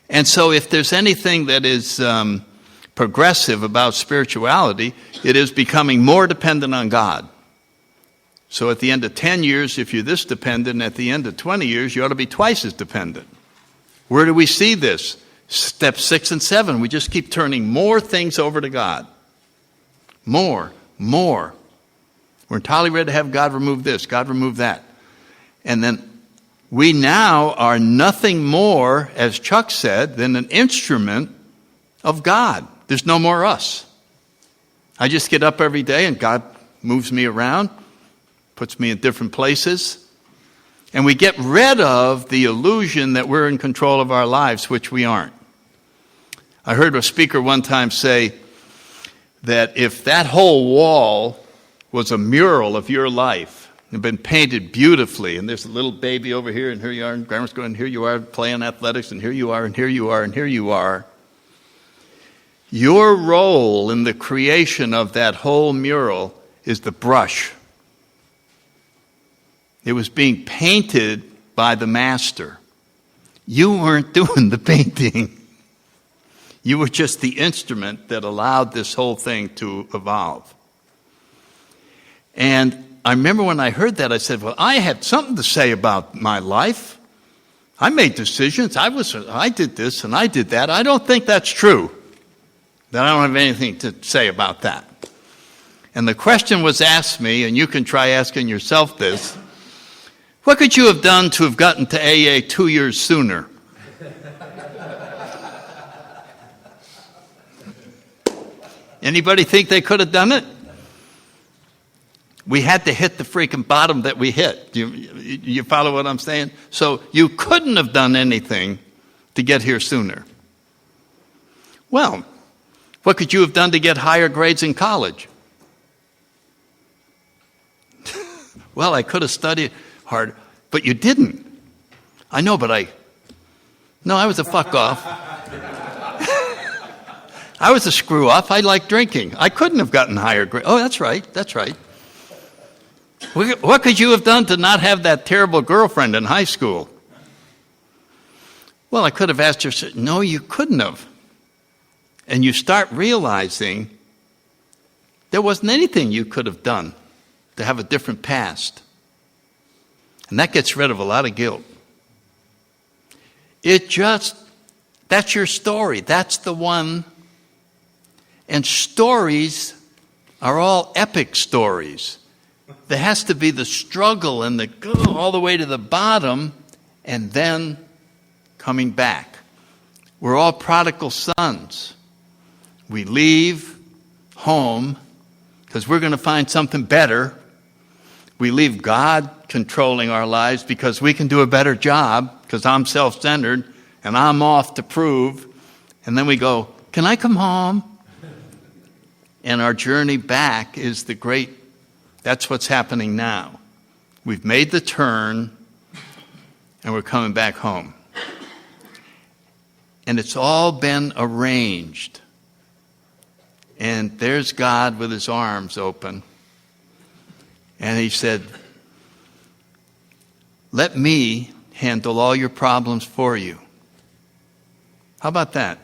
S1: And so if there's anything that is progressive about spirituality, it is becoming more dependent on God. So at the end of 10 years, if you're this dependent, at the end of 20 years, you ought to be twice as dependent. Where do we see this? Step 6 and 7, we just keep turning more things over to God. More. We're entirely ready to have God remove this, God remove that. And then we now are nothing more, as Chuck said, than an instrument of God. There's no more us. I just get up every day and God moves me around, puts me in different places, and we get rid of the illusion that we're in control of our lives, which we aren't. I heard a speaker one time say that if that whole wall was a mural of your life, it had been painted beautifully, and there's a little baby over here, and here you are, and grandma's going, and here you are playing athletics, and here you are, and here you are, and here you are. Your role in the creation of that whole mural is the brush. It was being painted by the master. You weren't doing the painting. You were just the instrument that allowed this whole thing to evolve. And I remember when I heard that, I said, well, I had something to say about my life. I made decisions. I did this and I did that. I don't think that's true. That I don't have anything to say about that. And the question was asked me, and you can try asking yourself this, what could you have done to have gotten to AA 2 years sooner? Anybody think they could have done it? We had to hit the freaking bottom that we hit. You follow what I'm saying? So you couldn't have done anything to get here sooner. Well, what could you have done to get higher grades in college? Well, I could have studied hard, but you didn't. I know, but I was a fuck off. I was a screw off. I liked drinking. I couldn't have gotten higher grades. Oh, that's right. What could you have done to not have that terrible girlfriend in high school? Well, I could have asked her. No, you couldn't have. And you start realizing there wasn't anything you could have done to have a different past. And that gets rid of a lot of guilt. That's your story. That's the one. And stories are all epic stories. There has to be the struggle and the go all the way to the bottom, and then coming back. We're all prodigal sons. We leave home because we're going to find something better. We leave God controlling our lives because we can do a better job because I'm self-centered and I'm off to prove. And then we go, can I come home? And our journey back is that's what's happening now. We've made the turn and we're coming back home. And it's all been arranged. And there's God with his arms open. And he said, let me handle all your problems for you. How about that?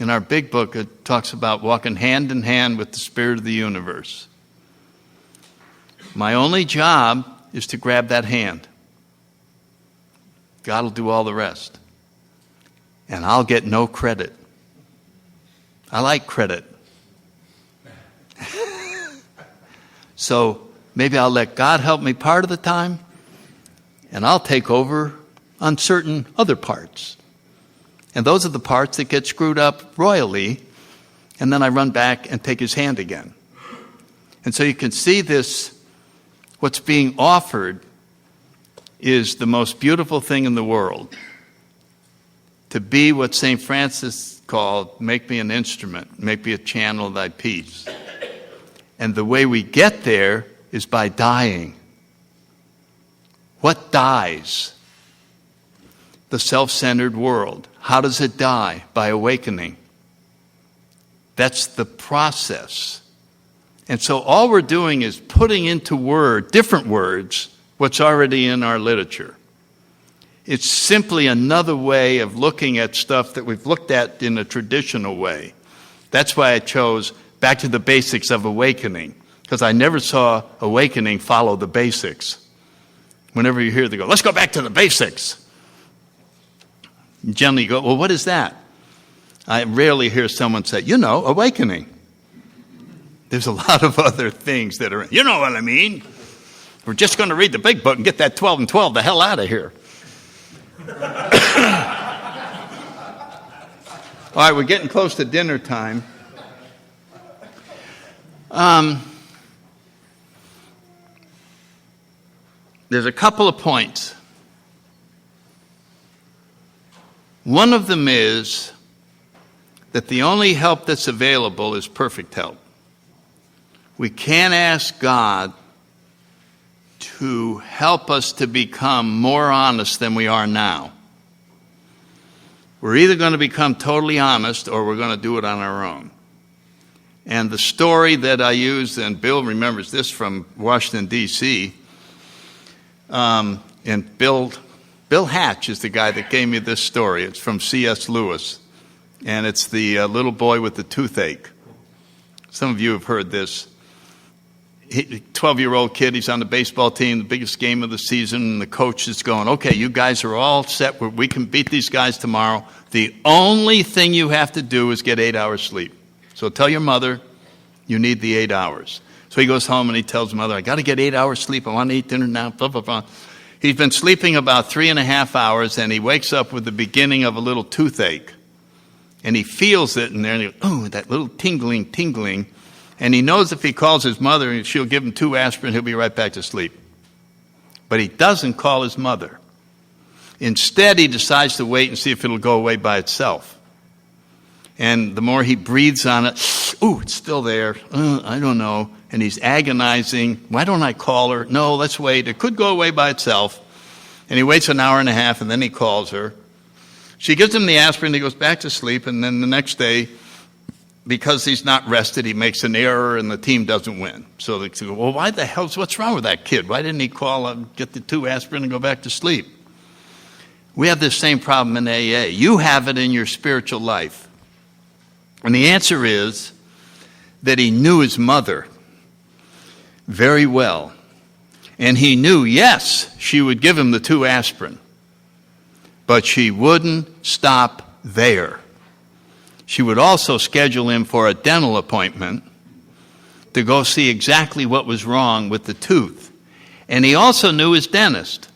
S1: In our big book, it talks about walking hand in hand with the Spirit of the universe. My only job is to grab that hand. God will do all the rest. And I'll get no credit. I like credit. So maybe I'll let God help me part of the time, and I'll take over on certain other parts. And those are the parts that get screwed up royally, and then I run back and take his hand again. And so you can see this, what's being offered is the most beautiful thing in the world. To be what St. Francis called, make me an instrument, make me a channel of thy peace. And the way we get there is by dying. What dies? The self-centered world. How does it die? By awakening. That's the process. And so all we're doing is putting into different words, what's already in our literature. It's simply another way of looking at stuff that we've looked at in a traditional way. That's why I chose back to the basics of awakening, because I never saw awakening follow the basics. Whenever you hear they go, let's go back to the basics. You generally go, well, what is that? I rarely hear someone say, awakening. There's a lot of other things that are, you know what I mean? We're just going to read the big book and get that 12 and 12 the hell out of here. All right, we're getting close to dinner time. There's a couple of points. One of them is that the only help that's available is perfect help. We can't ask God to help us to become more honest than we are now. We're either going to become totally honest or we're going to do it on our own. And the story that I used, and Bill remembers this from Washington, D.C., and Bill Hatch is the guy that gave me this story. It's from C.S. Lewis, and it's the little boy with the toothache. Some of you have heard this. 12-year-old kid, he's on the baseball team, the biggest game of the season, and the coach is going, okay, you guys are all set. We can beat these guys tomorrow. The only thing you have to do is get 8 hours sleep. So tell your mother you need the 8 hours. So he goes home and he tells mother, I got to get 8 hours sleep. I want to eat dinner now, blah, blah, blah. He's been sleeping about 3.5 hours, and he wakes up with the beginning of a little toothache. And he feels it in there, and he goes, oh, that little tingling. And he knows if he calls his mother and she'll give him 2 aspirin, he'll be right back to sleep. But he doesn't call his mother. Instead, he decides to wait and see if it'll go away by itself. And the more he breathes on it, ooh, it's still there. I don't know. And he's agonizing. Why don't I call her? No, let's wait. It could go away by itself. And he waits an hour and a half, and then he calls her. She gives him the aspirin. He goes back to sleep. And then the next day, because he's not rested, he makes an error, and the team doesn't win. So they go, well, what's wrong with that kid? Why didn't he call, get the 2 aspirin and go back to sleep? We have this same problem in AA. You have it in your spiritual life. And the answer is that he knew his mother very well. And he knew, yes, she would give him the 2 aspirin. But she wouldn't stop there. She would also schedule him for a dental appointment to go see exactly what was wrong with the tooth. And he also knew his dentist.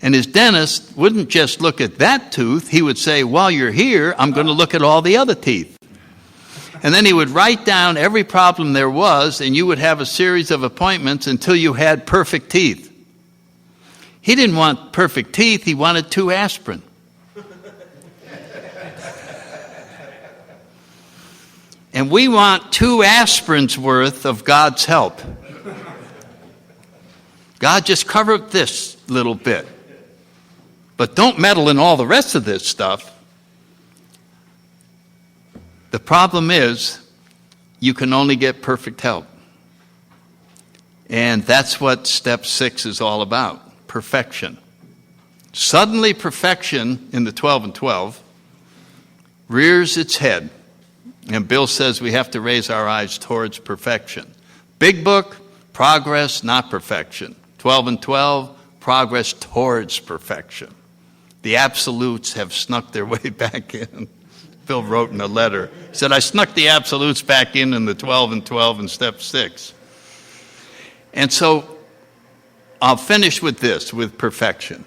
S1: And his dentist wouldn't just look at that tooth. He would say, while you're here, I'm going to look at all the other teeth. And then he would write down every problem there was, and you would have a series of appointments until you had perfect teeth. He didn't want perfect teeth. He wanted 2 aspirin. And we want 2 aspirins worth of God's help. God, just cover up this little bit. But don't meddle in all the rest of this stuff. The problem is, you can only get perfect help. And that's what step 6 is all about, perfection. Suddenly perfection in the 12 and 12 rears its head. And Bill says we have to raise our eyes towards perfection. Big book, progress, not perfection. 12 and 12, progress towards perfection. The absolutes have snuck their way back in. Bill wrote in a letter, he said, I snuck the absolutes back in the 12 and 12 in step 6. And so I'll finish with this, with perfection.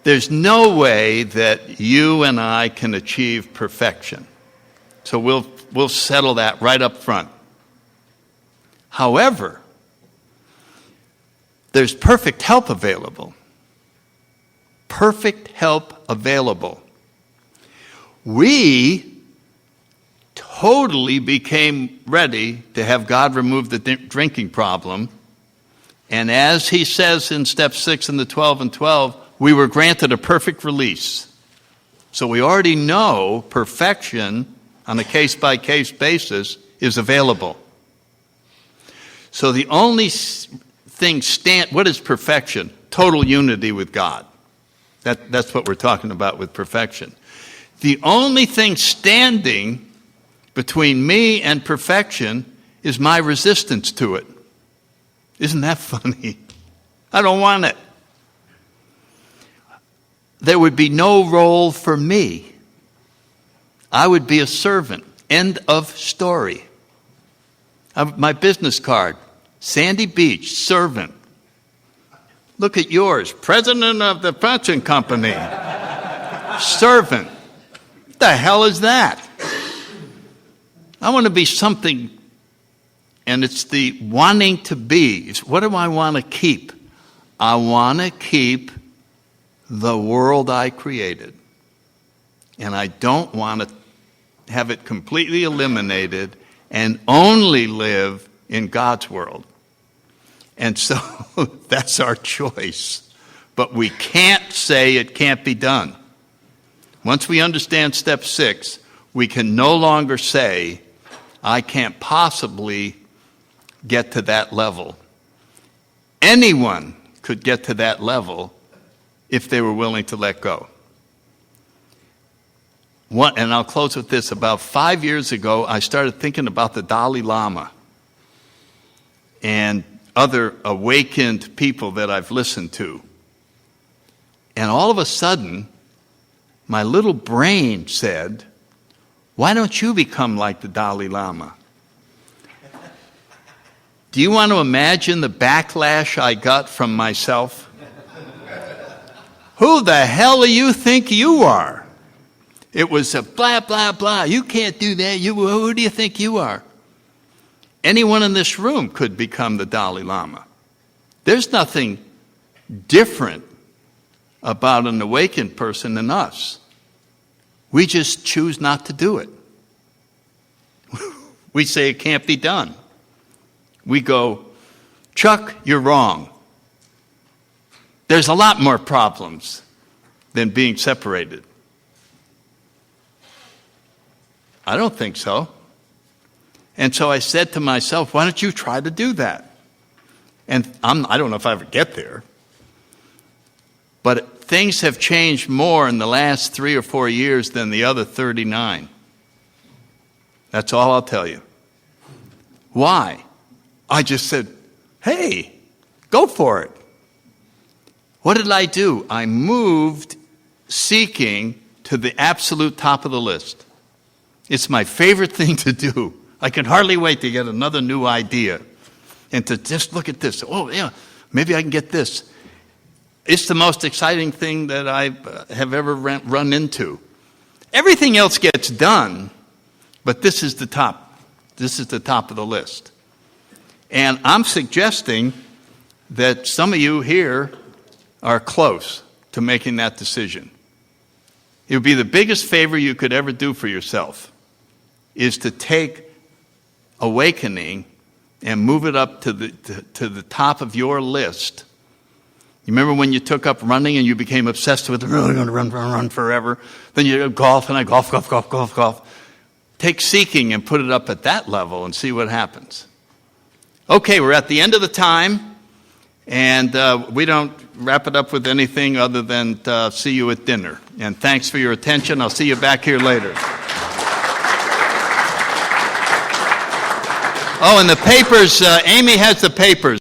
S1: There's no way that you and I can achieve perfection. So we'll settle that right up front. However, there's perfect help available. Perfect help available. We totally became ready to have God remove the drinking problem. And as he says in step 6 in the 12 and 12, we were granted a perfect release. So we already know perfection on a case-by-case basis is available. So the only thing what is perfection? Total unity with God. That's what we're talking about with perfection. The only thing standing between me and perfection is my resistance to it. Isn't that funny? I don't want it. There would be no role for me. I would be a servant. End of story. My business card, Sandy Beach, servant. Look at yours, president of the pension company. Servant. What the hell is that? I want to be something, and it's the wanting to be. What do I want to keep? I want to keep the world I created. And I don't want to have it completely eliminated and only live in God's world. And so that's our choice. But we can't say it can't be done. Once we understand step 6, we can no longer say, I can't possibly get to that level. Anyone could get to that level if they were willing to let go. And I'll close with this. About 5 years ago, I started thinking about the Dalai Lama and other awakened people that I've listened to. And all of a sudden, my little brain said, why don't you become like the Dalai Lama? Do you want to imagine the backlash I got from myself? Who the hell do you think you are? It was a blah, blah, blah. You can't do that. Who do you think you are? Anyone in this room could become the Dalai Lama. There's nothing different about an awakened person than us. We just choose not to do it. We say it can't be done. We go, Chuck, you're wrong. There's a lot more problems than being separated. I don't think so. And so I said to myself, why don't you try to do that? And I don't know if I ever get there. But things have changed more in the last 3 or 4 years than the other 39. That's all I'll tell you. Why? I just said, hey, go for it. What did I do? I moved seeking to the absolute top of the list. It's my favorite thing to do. I can hardly wait to get another new idea and to just look at this. Oh, yeah, maybe I can get this. It's the most exciting thing that I have ever run into. Everything else gets done, but this is the top. This is the top of the list. And I'm suggesting that some of you here are close to making that decision. It would be the biggest favor you could ever do for yourself, is to take awakening and move it up to the top of your list. You remember when you took up running and you became obsessed with, really going to run forever? Then you golf, and I golf. Take seeking and put it up at that level and see what happens. Okay, we're at the end of the time, and we don't wrap it up with anything other than see you at dinner. And thanks for your attention. I'll see you back here later. Oh, and the papers, Amy has the papers.